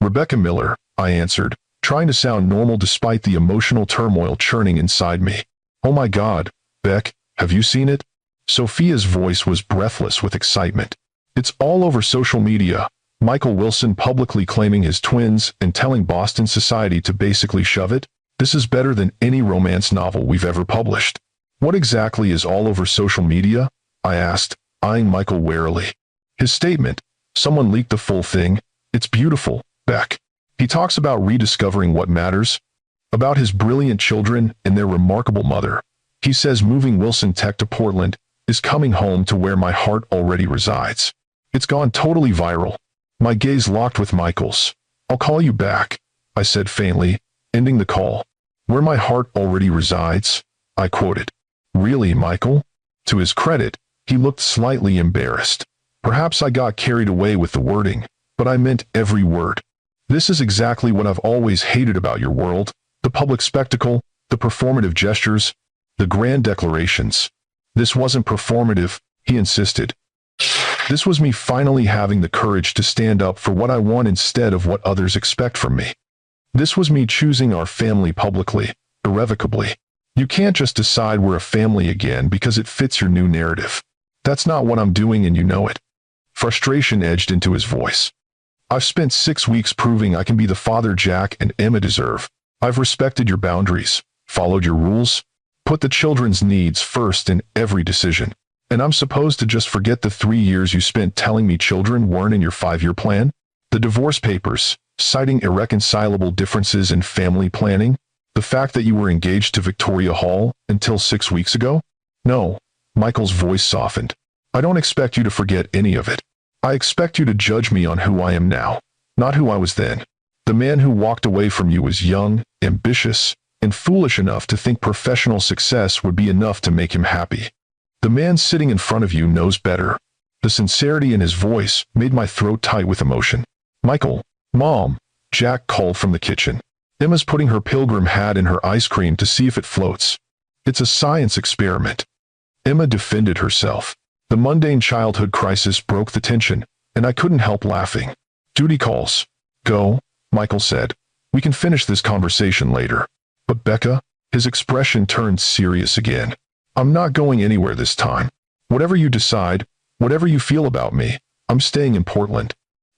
Rebecca Miller, I answered, trying to sound normal despite the emotional turmoil churning inside me. Oh my God, Beck, have you seen it? Sophia's voice was breathless with excitement. It's all over social media. Michael Wilson publicly claiming his twins and telling Boston society to basically shove it. This is better than any romance novel we've ever published. What exactly is all over social media? I asked, eyeing Michael warily. His statement, someone leaked the full thing. It's beautiful, Beck. He talks about rediscovering what matters, about his brilliant children and their remarkable mother. He says moving Wilson Tech to Portland is coming home to where my heart already resides. It's gone totally viral. My gaze locked with Michael's. I'll call you back, I said faintly, ending the call. Where my heart already resides, I quoted. Really, Michael? To his credit, he looked slightly embarrassed. Perhaps I got carried away with the wording, but I meant every word. This is exactly what I've always hated about your world, the public spectacle, the performative gestures, the grand declarations. This wasn't performative, he insisted. This was me finally having the courage to stand up for what I want instead of what others expect from me. This was me choosing our family publicly, irrevocably. You can't just decide we're a family again because it fits your new narrative. That's not what I'm doing and you know it. Frustration edged into his voice. I've spent 6 weeks proving I can be the father Jack and Emma deserve. I've respected your boundaries, followed your rules, put the children's needs first in every decision. And I'm supposed to just forget the 3 years you spent telling me children weren't in your 5-year plan? The divorce papers, citing irreconcilable differences in family planning, the fact that you were engaged to Victoria Hall until 6 weeks ago? No, Michael's voice softened. I don't expect you to forget any of it. I expect you to judge me on who I am now, not who I was then. The man who walked away from you was young, ambitious, and foolish enough to think professional success would be enough to make him happy. The man sitting in front of you knows better. The sincerity in his voice made my throat tight with emotion. Michael, Mom, Jack called from the kitchen. Emma's putting her pilgrim hat in her ice cream to see if it floats. It's a science experiment. Emma defended herself. The mundane childhood crisis broke the tension, and I couldn't help laughing. Duty calls. Go, Michael said. We can finish this conversation later. But Becca, his expression turned serious again. I'm not going anywhere this time. Whatever you decide, whatever you feel about me, I'm staying in Portland.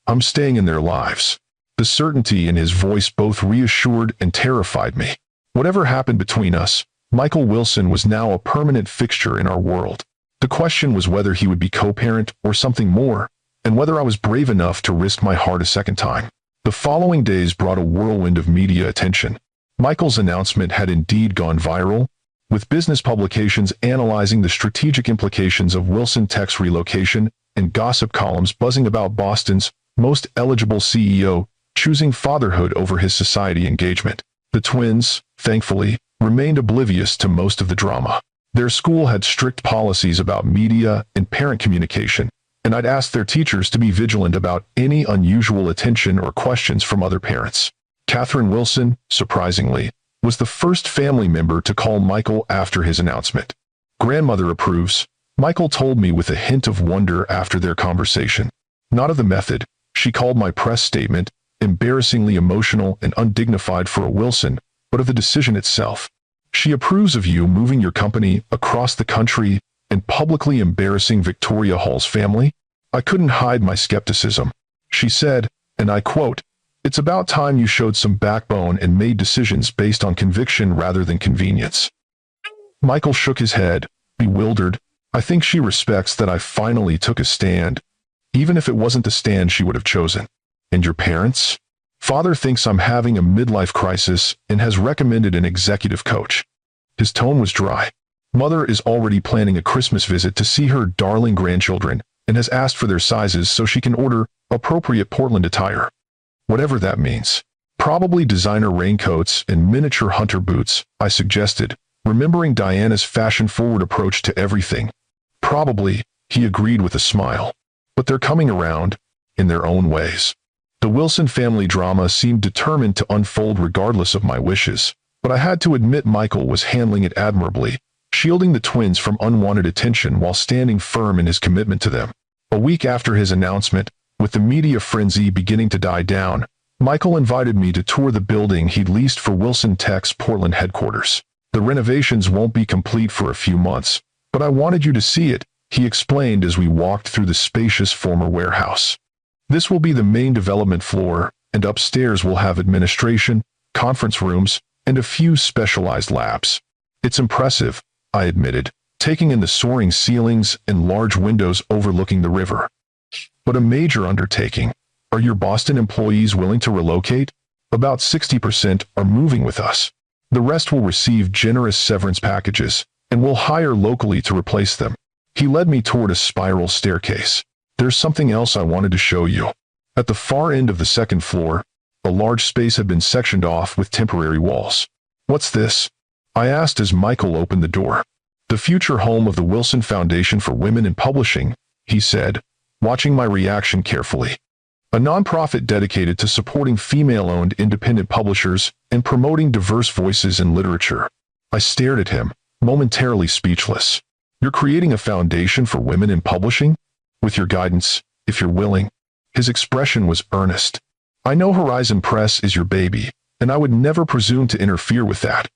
I'm staying in their lives. The certainty in his voice both reassured and terrified me. Whatever happened between us, Michael Wilson was now a permanent fixture in our world. The question was whether he would be co-parent or something more, and whether I was brave enough to risk my heart a second time. The following days brought a whirlwind of media attention. Michael's announcement had indeed gone viral, with business publications analyzing the strategic implications of Wilson Tech's relocation and gossip columns buzzing about Boston's most eligible CEO choosing fatherhood over his society engagement. The twins, thankfully, remained oblivious to most of the drama. Their school had strict policies about media and parent communication, and I'd asked their teachers to be vigilant about any unusual attention or questions from other parents. Catherine Wilson, surprisingly, was the first family member to call Michael after his announcement. Grandmother approves, Michael told me with a hint of wonder after their conversation. Not of the method, she called my press statement embarrassingly emotional and undignified for a Wilson, but of the decision itself. She approves of you moving your company across the country and publicly embarrassing Victoria Hall's family? I couldn't hide my skepticism. She said, and I quote, "It's about time you showed some backbone and made decisions based on conviction rather than convenience." Michael shook his head, bewildered. I think she respects that I finally took a stand, even if it wasn't the stand she would have chosen. And your parents? Father thinks I'm having a midlife crisis and has recommended an executive coach. His tone was dry. Mother is already planning a Christmas visit to see her darling grandchildren and has asked for their sizes so she can order appropriate Portland attire. Whatever that means. Probably designer raincoats and miniature hunter boots, I suggested, remembering Diana's fashion-forward approach to everything. Probably, he agreed with a smile. But they're coming around, in their own ways. The Wilson family drama seemed determined to unfold regardless of my wishes, but I had to admit Michael was handling it admirably, shielding the twins from unwanted attention while standing firm in his commitment to them. A week after his announcement, with the media frenzy beginning to die down, Michael invited me to tour the building he'd leased for Wilson Tech's Portland headquarters. The renovations won't be complete for a few months, but I wanted you to see it, he explained as we walked through the spacious former warehouse. This will be the main development floor, and upstairs we'll have administration, conference rooms, and a few specialized labs. It's impressive, I admitted, taking in the soaring ceilings and large windows overlooking the river. But a major undertaking. Are your Boston employees willing to relocate? About 60% are moving with us. The rest will receive generous severance packages, and we'll hire locally to replace them. He led me toward a spiral staircase. There's something else I wanted to show you. At the far end of the second floor, a large space had been sectioned off with temporary walls. What's this? I asked as Michael opened the door. The future home of the Wilson Foundation for Women in Publishing, he said, watching my reaction carefully. A nonprofit dedicated to supporting female-owned independent publishers and promoting diverse voices in literature. I stared at him, momentarily speechless. You're creating a foundation for women in publishing? With your guidance, if you're willing. His expression was earnest. I know Horizon Press is your baby, and I would never presume to interfere with that.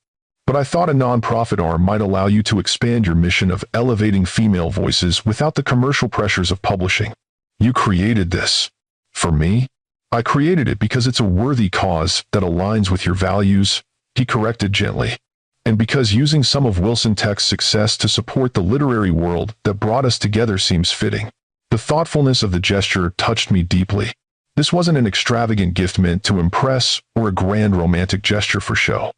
But I thought a nonprofit arm might allow you to expand your mission of elevating female voices without the commercial pressures of publishing. You created this. For me? I created it because it's a worthy cause that aligns with your values, he corrected gently. And because using some of Wilson Tech's success to support the literary world that brought us together seems fitting. The thoughtfulness of the gesture touched me deeply. This wasn't an extravagant gift meant to impress or a grand romantic gesture for show.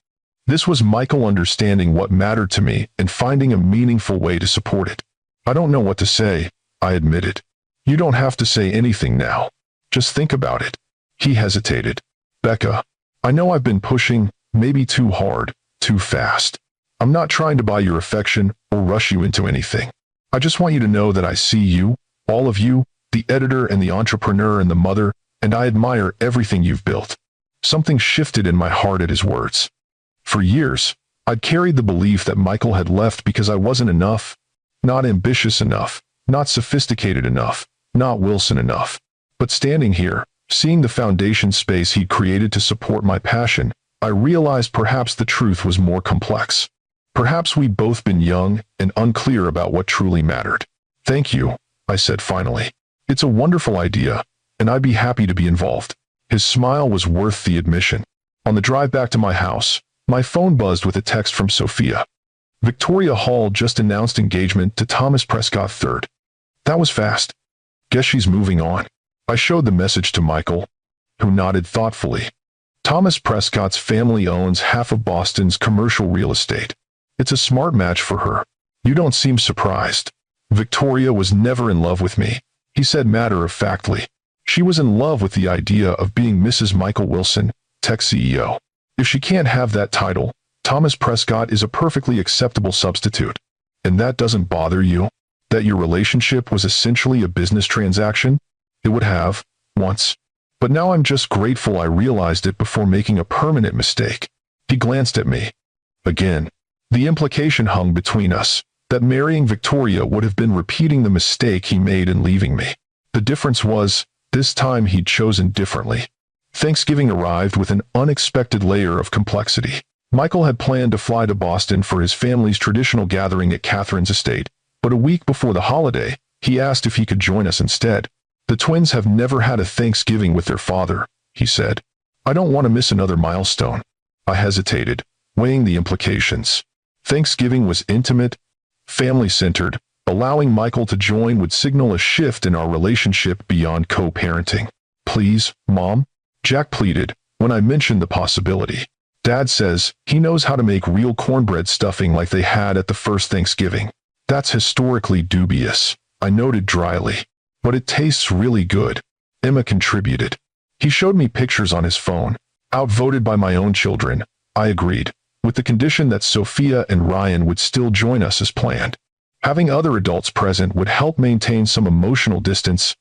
This was Michael understanding what mattered to me and finding a meaningful way to support it. I don't know what to say, I admitted. You don't have to say anything now. Just think about it. He hesitated. Becca, I know I've been pushing, maybe too hard, too fast. I'm not trying to buy your affection or rush you into anything. I just want you to know that I see you, all of you, the editor and the entrepreneur and the mother, and I admire everything you've built. Something shifted in my heart at his words. For years, I'd carried the belief that Michael had left because I wasn't enough, not ambitious enough, not sophisticated enough, not Wilson enough. But standing here, seeing the foundation space he'd created to support my passion, I realized perhaps the truth was more complex. Perhaps we'd both been young and unclear about what truly mattered. Thank you, I said finally. It's a wonderful idea, and I'd be happy to be involved. His smile was worth the admission. On the drive back to my house, my phone buzzed with a text from Sophia. Victoria Hall just announced engagement to Thomas Prescott III. That was fast. Guess she's moving on. I showed the message to Michael, who nodded thoughtfully. Thomas Prescott's family owns half of Boston's commercial real estate. It's a smart match for her. You don't seem surprised. Victoria was never in love with me, he said matter-of-factly. She was in love with the idea of being Mrs. Michael Wilson, tech CEO. If she can't have that title, Thomas Prescott is a perfectly acceptable substitute. And that doesn't bother you? That your relationship was essentially a business transaction? It would have, once. But now I'm just grateful I realized it before making a permanent mistake. He glanced at me. Again. The implication hung between us, that marrying Victoria would have been repeating the mistake he made in leaving me. The difference was, this time he'd chosen differently. Thanksgiving arrived with an unexpected layer of complexity. Michael had planned to fly to Boston for his family's traditional gathering at Catherine's estate, but a week before the holiday, he asked if he could join us instead. The twins have never had a Thanksgiving with their father, he said. I don't want to miss another milestone. I hesitated, weighing the implications. Thanksgiving was intimate, family-centered. Allowing Michael to join would signal a shift in our relationship beyond co-parenting. Please, Mom? Jack pleaded, when I mentioned the possibility. Dad says he knows how to make real cornbread stuffing like they had at the first Thanksgiving. That's historically dubious, I noted dryly. But it tastes really good. Emma contributed. He showed me pictures on his phone. Outvoted by my own children, I agreed, with the condition that Sophia and Ryan would still join us as planned. Having other adults present would help maintain some emotional distance.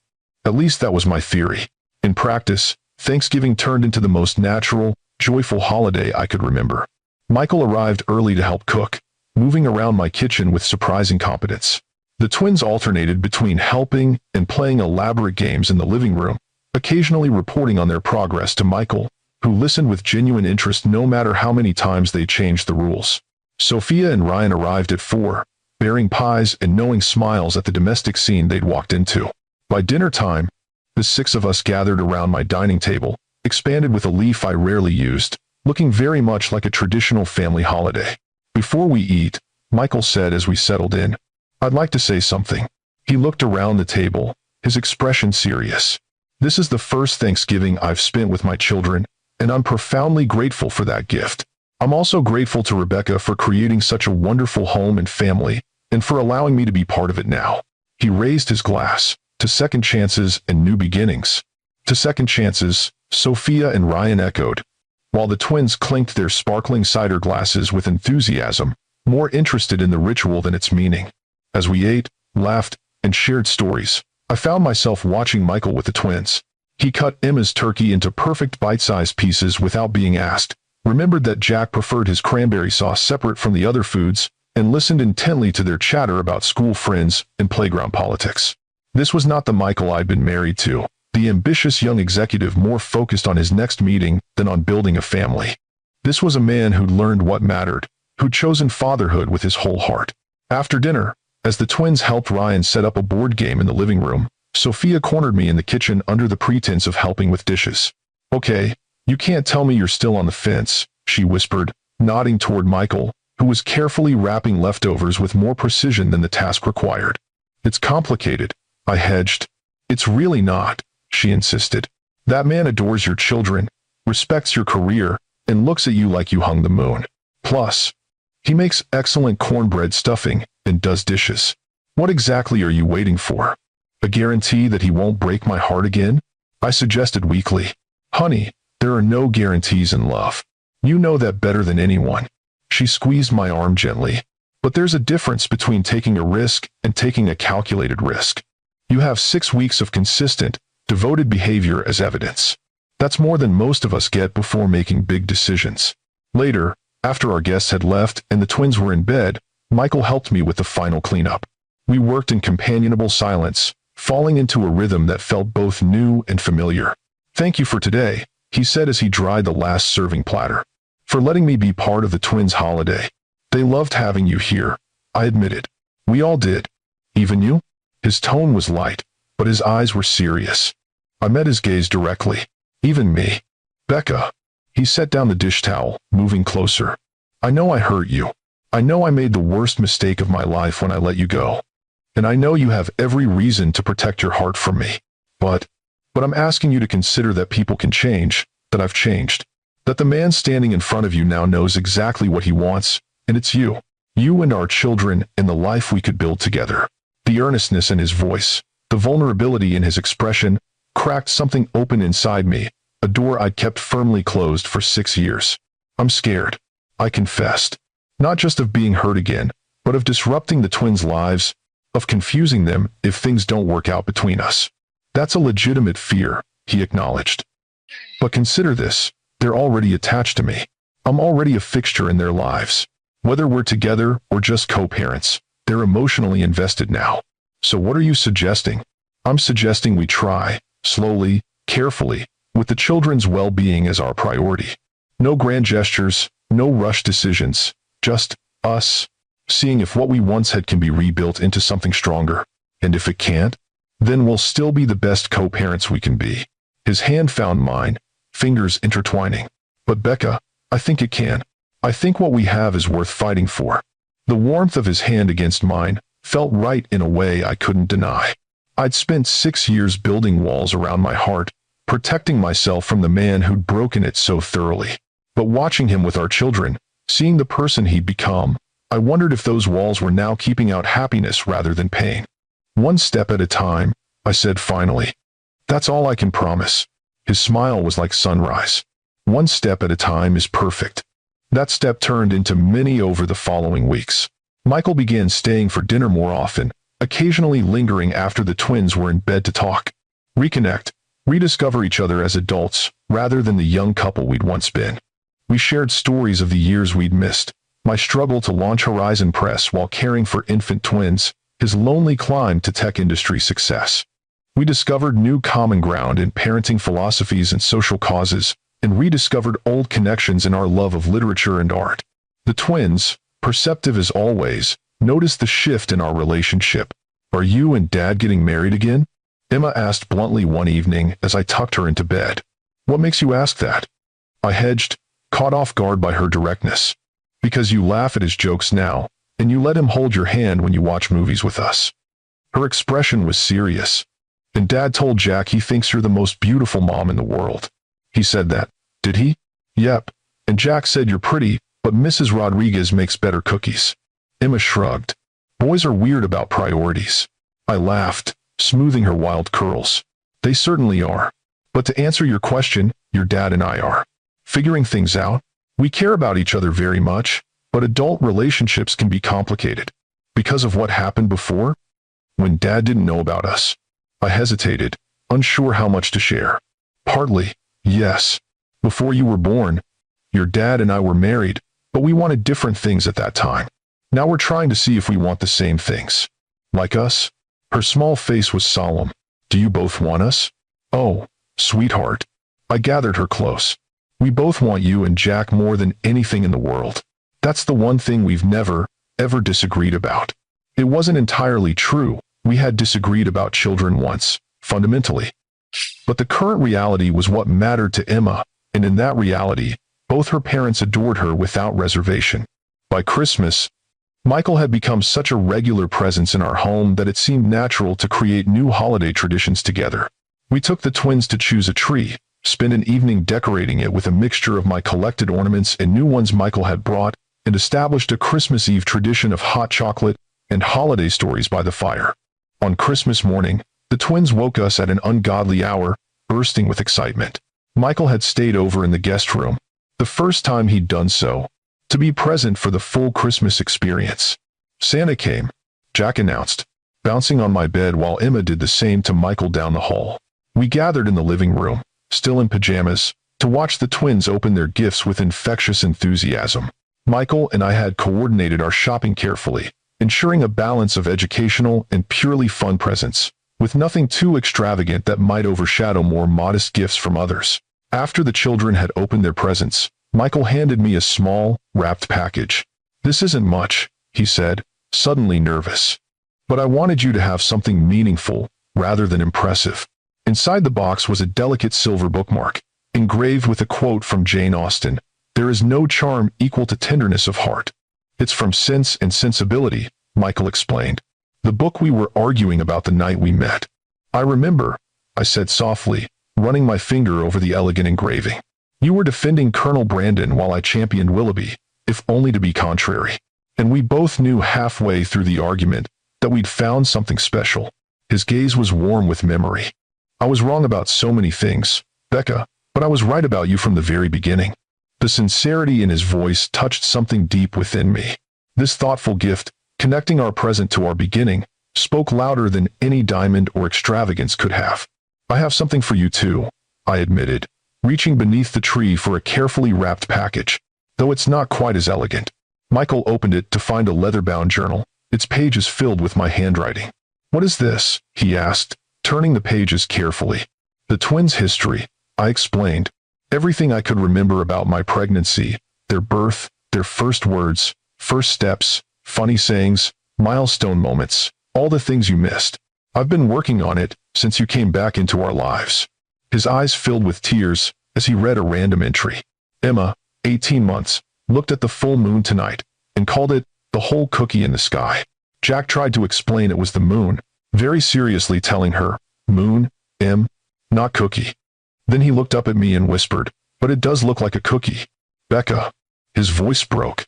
At least that was my theory. In practice, Thanksgiving turned into the most natural, joyful holiday I could remember. Michael arrived early to help cook, moving around my kitchen with surprising competence. The twins alternated between helping and playing elaborate games in the living room, occasionally reporting on their progress to Michael, who listened with genuine interest no matter how many times they changed the rules. Sophia and Ryan arrived at 4, bearing pies and knowing smiles at the domestic scene they'd walked into. By dinner time, the 6 of us gathered around my dining table, expanded with a leaf I rarely used, looking very much like a traditional family holiday. Before we eat, Michael said as we settled in, I'd like to say something. He looked around the table, his expression serious. This is the first Thanksgiving I've spent with my children, and I'm profoundly grateful for that gift. I'm also grateful to Rebecca for creating such a wonderful home and family, and for allowing me to be part of it now. He raised his glass, to second chances and new beginnings. To second chances, Sophia and Ryan echoed, while the twins clinked their sparkling cider glasses with enthusiasm, more interested in the ritual than its meaning. As we ate, laughed, and shared stories, I found myself watching Michael with the twins. He cut Emma's turkey into perfect bite-sized pieces without being asked, remembered that Jack preferred his cranberry sauce separate from the other foods, and listened intently to their chatter about school friends and playground politics. This was not the Michael I'd been married to, the ambitious young executive more focused on his next meeting than on building a family. This was a man who'd learned what mattered, who'd chosen fatherhood with his whole heart. After dinner, as the twins helped Ryan set up a board game in the living room, Sophia cornered me in the kitchen under the pretense of helping with dishes. Okay, you can't tell me you're still on the fence, she whispered, nodding toward Michael, who was carefully wrapping leftovers with more precision than the task required. It's complicated, I hedged. It's really not, she insisted. That man adores your children, respects your career, and looks at you like you hung the moon. Plus, he makes excellent cornbread stuffing and does dishes. What exactly are you waiting for? A guarantee that he won't break my heart again? I suggested weakly. Honey, there are no guarantees in love. You know that better than anyone. She squeezed my arm gently. But there's a difference between taking a risk and taking a calculated risk. You have 6 weeks of consistent, devoted behavior as evidence. That's more than most of us get before making big decisions. Later, after our guests had left and the twins were in bed, Michael helped me with the final cleanup. We worked in companionable silence, falling into a rhythm that felt both new and familiar. Thank you for today, he said as he dried the last serving platter. For letting me be part of the twins' holiday. They loved having you here, I admitted. We all did. Even you? His tone was light, but his eyes were serious. I met his gaze directly. Even me. Becca. He set down the dish towel, moving closer. I know I hurt you. I know I made the worst mistake of my life when I let you go. And I know you have every reason to protect your heart from me. But I'm asking you to consider that people can change, that I've changed. That the man standing in front of you now knows exactly what he wants, and it's you. You and our children and the life we could build together. The earnestness in his voice, the vulnerability in his expression, cracked something open inside me, a door I'd kept firmly closed for 6 years. I'm scared, I confessed. Not just of being hurt again, but of disrupting the twins' lives, of confusing them if things don't work out between us. That's a legitimate fear, he acknowledged. But consider this, they're already attached to me. I'm already a fixture in their lives. Whether we're together or just co-parents, they're emotionally invested now. So what are you suggesting? I'm suggesting we try, slowly, carefully, with the children's well-being as our priority. No grand gestures, no rushed decisions, just us, seeing if what we once had can be rebuilt into something stronger. And if it can't, then we'll still be the best co-parents we can be. His hand found mine, fingers intertwining. But Becca, I think it can. I think what we have is worth fighting for. The warmth of his hand against mine felt right in a way I couldn't deny. I'd spent 6 years building walls around my heart, protecting myself from the man who'd broken it so thoroughly. But watching him with our children, seeing the person he'd become, I wondered if those walls were now keeping out happiness rather than pain. One step at a time, I said finally. That's all I can promise. His smile was like sunrise. One step at a time is perfect. That step turned into many over the following weeks. Michael began staying for dinner more often, occasionally lingering after the twins were in bed to talk. Reconnect, rediscover each other as adults, rather than the young couple we'd once been. We shared stories of the years we'd missed, my struggle to launch Horizon Press while caring for infant twins, his lonely climb to tech industry success. We discovered new common ground in parenting philosophies and social causes, and rediscovered old connections in our love of literature and art. The twins, perceptive as always, noticed the shift in our relationship. Are you and Dad getting married again? Emma asked bluntly one evening as I tucked her into bed. What makes you ask that? I hedged, caught off guard by her directness. Because you laugh at his jokes now, and you let him hold your hand when you watch movies with us. Her expression was serious. And Dad told Jack he thinks you're the most beautiful mom in the world. He said that, did he? Yep. And Jack said you're pretty, but Mrs. Rodriguez makes better cookies. Emma shrugged. Boys are weird about priorities. I laughed, smoothing her wild curls. They certainly are. But to answer your question, your dad and I are figuring things out. We care about each other very much, but adult relationships can be complicated. Because of what happened before? When Dad didn't know about us. I hesitated, unsure how much to share. Partly, yes. Before you were born, your dad and I were married, but we wanted different things at that time. Now we're trying to see if we want the same things. Like us? Her small face was solemn. Do you both want us? Oh, sweetheart. I gathered her close. We both want you and Jack more than anything in the world. That's the one thing we've never, ever disagreed about. It wasn't entirely true. We had disagreed about children once, fundamentally. But the current reality was what mattered to Emma, and in that reality, both her parents adored her without reservation. By Christmas, Michael had become such a regular presence in our home that it seemed natural to create new holiday traditions together. We took the twins to choose a tree, spent an evening decorating it with a mixture of my collected ornaments and new ones Michael had brought, and established a Christmas Eve tradition of hot chocolate and holiday stories by the fire. On Christmas morning, the twins woke us at an ungodly hour, bursting with excitement. Michael had stayed over in the guest room, the first time he'd done so, to be present for the full Christmas experience. Santa came, Jack announced, bouncing on my bed while Emma did the same to Michael down the hall. We gathered in the living room, still in pajamas, to watch the twins open their gifts with infectious enthusiasm. Michael and I had coordinated our shopping carefully, ensuring a balance of educational and purely fun presents, with nothing too extravagant that might overshadow more modest gifts from others. After the children had opened their presents, Michael handed me a small, wrapped package. "This isn't much," he said, suddenly nervous. "But I wanted you to have something meaningful, rather than impressive." Inside the box was a delicate silver bookmark, engraved with a quote from Jane Austen: "There is no charm equal to tenderness of heart." "It's from Sense and Sensibility," Michael explained. "The book we were arguing about the night we met." "I remember," I said softly, running my finger over the elegant engraving. "You were defending Colonel Brandon while I championed Willoughby, if only to be contrary. And we both knew halfway through the argument that we'd found something special." His gaze was warm with memory. "I was wrong about so many things, Becca, but I was right about you from the very beginning." The sincerity in his voice touched something deep within me. This thoughtful gift, connecting our present to our beginning, spoke louder than any diamond or extravagance could have. "I have something for you too," I admitted, reaching beneath the tree for a carefully wrapped package, though it's not quite as elegant. Michael opened it to find a leather-bound journal, its pages filled with my handwriting. "What is this?" he asked, turning the pages carefully. "The twins' history," I explained. "Everything I could remember about my pregnancy, their birth, their first words, first steps, funny sayings, milestone moments, all the things you missed. I've been working on it since you came back into our lives." His eyes filled with tears as he read a random entry. "Emma, 18 months, looked at the full moon tonight and called it the whole cookie in the sky." Jack tried to explain it was the moon, very seriously telling her, "Moon, Em, not cookie." Then he looked up at me and whispered, "But it does look like a cookie. Becca." His voice broke.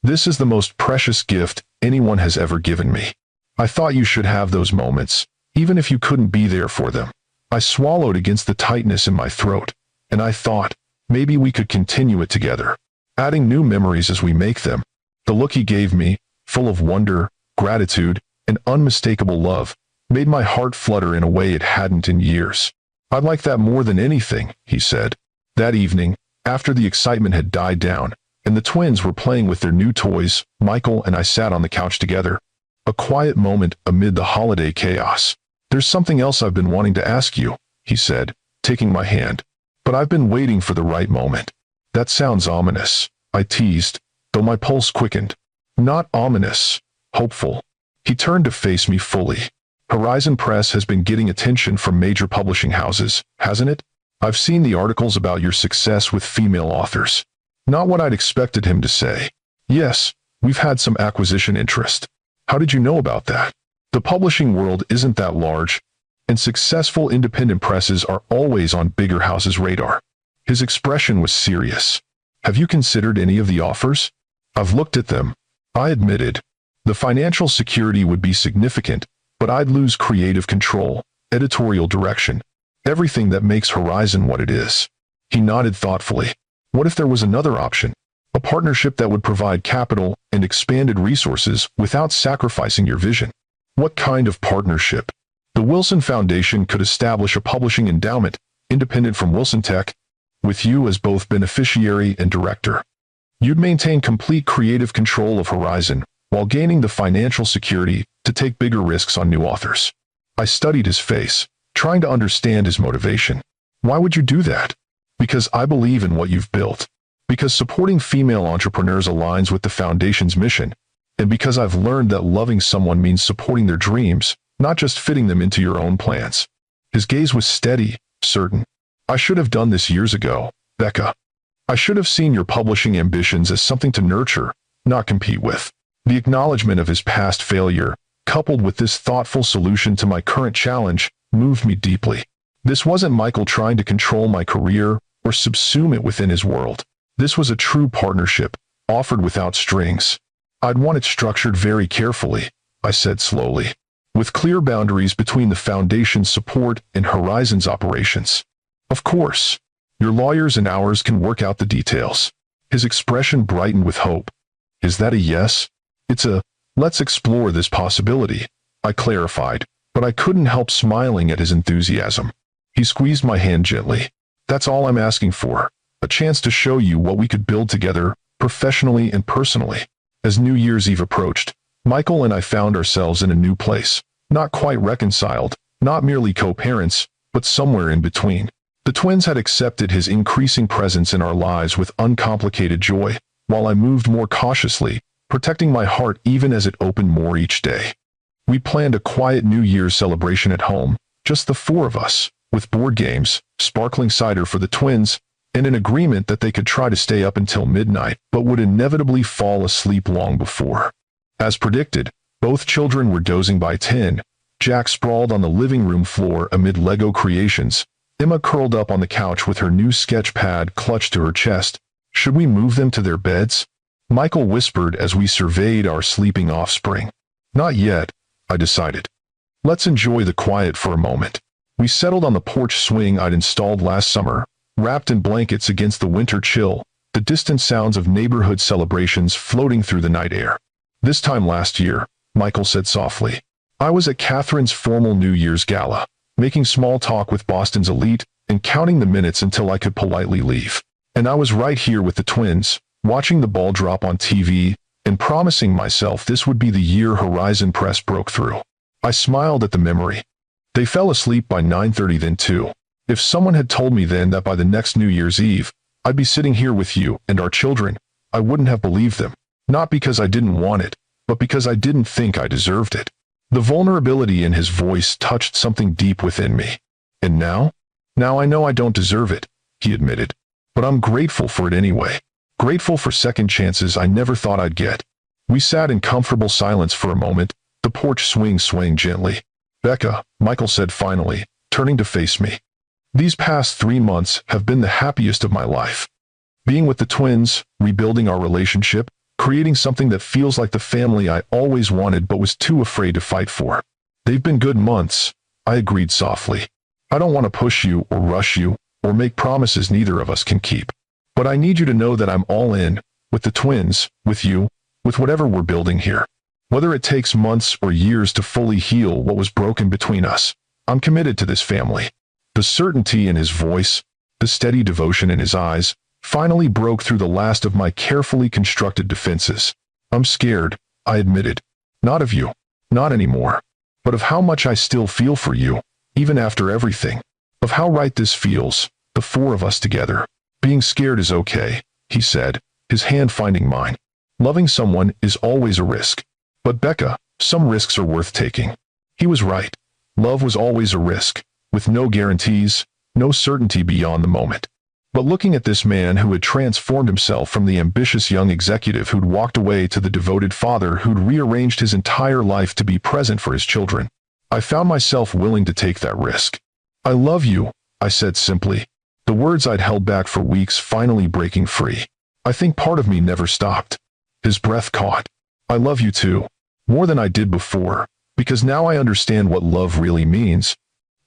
"This is the most precious gift anyone has ever given me. I thought you should have those moments, even if you couldn't be there for them." I swallowed against the tightness in my throat, and I thought, maybe we could continue it together, adding new memories as we make them. The look he gave me, full of wonder, gratitude, and unmistakable love, made my heart flutter in a way it hadn't in years. "I'd like that more than anything," he said. That evening, after the excitement had died down, and the twins were playing with their new toys, Michael and I sat on the couch together. A quiet moment amid the holiday chaos. "There's something else I've been wanting to ask you," he said, taking my hand. "But I've been waiting for the right moment." "That sounds ominous," I teased, though my pulse quickened. "Not ominous, hopeful." He turned to face me fully. "Horizon Press has been getting attention from major publishing houses, hasn't it? I've seen the articles about your success with female authors." Not what I'd expected him to say. "Yes, we've had some acquisition interest." "How did you know about that?" "The publishing world isn't that large, and successful independent presses are always on bigger houses' radar." His expression was serious. "Have you considered any of the offers?" "I've looked at them," I admitted. "The financial security would be significant, but I'd lose creative control, editorial direction, everything that makes Horizon what it is." He nodded thoughtfully. "What if there was another option? A partnership that would provide capital and expanded resources without sacrificing your vision?" "What kind of partnership?" "The Wilson Foundation could establish a publishing endowment, independent from Wilson Tech, with you as both beneficiary and director. You'd maintain complete creative control of Horizon, while gaining the financial security to take bigger risks on new authors." I studied his face, trying to understand his motivation. "Why would you do that?" "Because I believe in what you've built. Because supporting female entrepreneurs aligns with the Foundation's mission. And because I've learned that loving someone means supporting their dreams, not just fitting them into your own plans." His gaze was steady, certain. I should have done this years ago, Becca. I should have seen your publishing ambitions as something to nurture, not compete with. The acknowledgement of his past failure, coupled with this thoughtful solution to my current challenge, moved me deeply. This wasn't Michael trying to control my career or subsume it within his world. This was a true partnership, offered without strings. I'd want it structured very carefully, I said slowly, with clear boundaries between the foundation's support and Horizon's operations. Of course, your lawyers and ours can work out the details. His expression brightened with hope. Is that a yes? It's a, let's explore this possibility, I clarified, but I couldn't help smiling at his enthusiasm. He squeezed my hand gently. That's all I'm asking for, a chance to show you what we could build together, professionally and personally. As New Year's Eve approached, Michael and I found ourselves in a new place, not quite reconciled, not merely co-parents, but somewhere in between. The twins had accepted his increasing presence in our lives with uncomplicated joy, while I moved more cautiously, protecting my heart even as it opened more each day. We planned a quiet New Year's celebration at home, just the four of us, with board games, sparkling cider for the twins, and an agreement that they could try to stay up until midnight, but would inevitably fall asleep long before. As predicted, both children were dozing by 10, Jack sprawled on the living room floor amid Lego creations, Emma curled up on the couch with her new sketch pad clutched to her chest. Should we move them to their beds? Michael whispered as we surveyed our sleeping offspring. Not yet, I decided. Let's enjoy the quiet for a moment. We settled on the porch swing I'd installed last summer, wrapped in blankets against the winter chill, the distant sounds of neighborhood celebrations floating through the night air. This time last year, Michael said softly, I was at Catherine's formal New Year's gala, making small talk with Boston's elite and counting the minutes until I could politely leave. And I was right here with the twins, watching the ball drop on TV and promising myself this would be the year Horizon Press broke through. I smiled at the memory. They fell asleep by 9:30 then too. If someone had told me then that by the next New Year's Eve, I'd be sitting here with you and our children, I wouldn't have believed them. Not because I didn't want it, but because I didn't think I deserved it. The vulnerability in his voice touched something deep within me. And now? Now I know I don't deserve it, he admitted. But I'm grateful for it anyway. Grateful for second chances I never thought I'd get. We sat in comfortable silence for a moment, the porch swing swaying gently. Becca, Michael said finally, turning to face me. These past 3 months have been the happiest of my life. Being with the twins, rebuilding our relationship, creating something that feels like the family I always wanted but was too afraid to fight for. They've been good months, I agreed softly. I don't want to push you or rush you or make promises neither of us can keep. But I need you to know that I'm all in, with the twins, with you, with whatever we're building here. Whether it takes months or years to fully heal what was broken between us, I'm committed to this family. The certainty in his voice, the steady devotion in his eyes, finally broke through the last of my carefully constructed defenses. I'm scared, I admitted. Not of you, not anymore, but of how much I still feel for you, even after everything. Of how right this feels, the four of us together. Being scared is okay, he said, his hand finding mine. Loving someone is always a risk. But Becca, some risks are worth taking. He was right. Love was always a risk, with no guarantees, no certainty beyond the moment. But looking at this man who had transformed himself from the ambitious young executive who'd walked away to the devoted father who'd rearranged his entire life to be present for his children, I found myself willing to take that risk. I love you, I said simply, the words I'd held back for weeks finally breaking free. I think part of me never stopped. His breath caught. I love you too, more than I did before, because now I understand what love really means.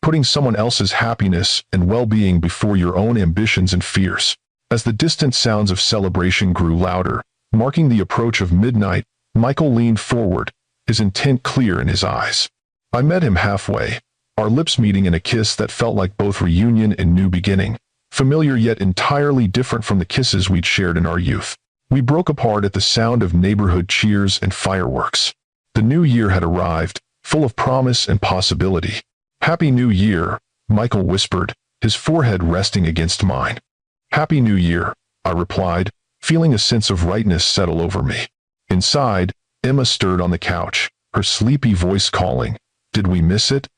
Putting someone else's happiness and well-being before your own ambitions and fears. As the distant sounds of celebration grew louder, marking the approach of midnight, Michael leaned forward, his intent clear in his eyes. I met him halfway, our lips meeting in a kiss that felt like both reunion and new beginning, familiar yet entirely different from the kisses we'd shared in our youth. We broke apart at the sound of neighborhood cheers and fireworks. The new year had arrived, full of promise and possibility. Happy New Year, Michael whispered, his forehead resting against mine. Happy New Year, I replied, feeling a sense of rightness settle over me. Inside, Emma stirred on the couch, her sleepy voice calling, Did we miss it?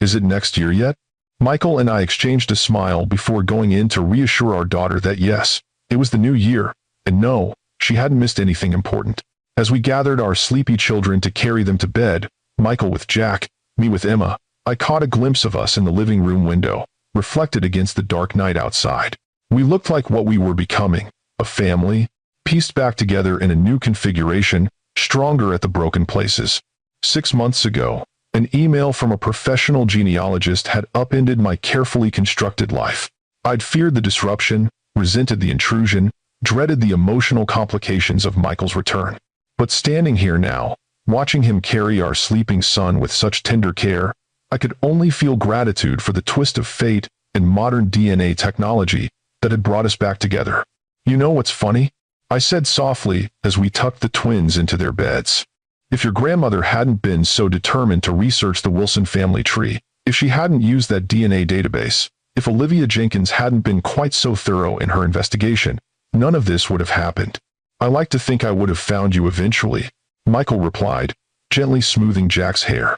Is it next year yet? Michael and I exchanged a smile before going in to reassure our daughter that yes, it was the new year, and no, she hadn't missed anything important. As we gathered our sleepy children to carry them to bed, Michael with Jack, me with Emma, I caught a glimpse of us in the living room window, reflected against the dark night outside. We looked like what we were becoming, a family, pieced back together in a new configuration, stronger at the broken places. 6 months ago, an email from a professional genealogist had upended my carefully constructed life. I'd feared the disruption, resented the intrusion, dreaded the emotional complications of Michael's return. But standing here now, watching him carry our sleeping son with such tender care, I could only feel gratitude for the twist of fate and modern DNA technology that had brought us back together. You know what's funny? I said softly as we tucked the twins into their beds. If your grandmother hadn't been so determined to research the Wilson family tree, if she hadn't used that DNA database, if Olivia Jenkins hadn't been quite so thorough in her investigation, none of this would have happened. I like to think I would have found you eventually, Michael replied, gently smoothing Jack's hair.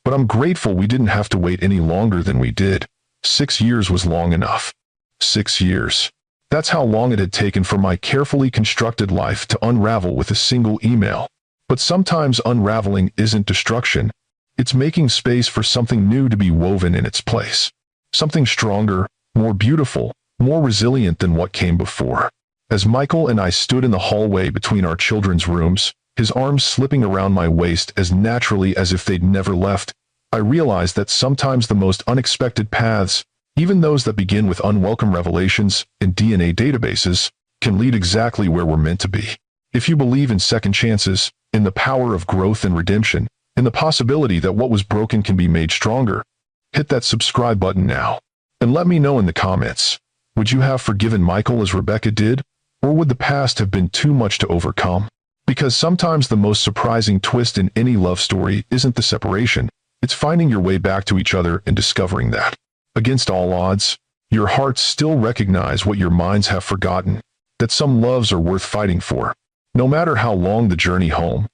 But I'm grateful we didn't have to wait any longer than we did. 6 years was long enough. 6 years. That's how long it had taken for my carefully constructed life to unravel with a single email. But sometimes unraveling isn't destruction. It's making space for something new to be woven in its place. Something stronger, more beautiful, more resilient than what came before. As Michael and I stood in the hallway between our children's rooms, his arms slipping around my waist as naturally as if they'd never left, I realized that sometimes the most unexpected paths, even those that begin with unwelcome revelations in DNA databases, can lead exactly where we're meant to be. If you believe in second chances, in the power of growth and redemption, in the possibility that what was broken can be made stronger, hit that subscribe button now. And let me know in the comments, would you have forgiven Michael as Rebecca did, or would the past have been too much to overcome? Because sometimes the most surprising twist in any love story isn't the separation, it's finding your way back to each other and discovering that, against all odds, your hearts still recognize what your minds have forgotten, that some loves are worth fighting for. No matter how long the journey home,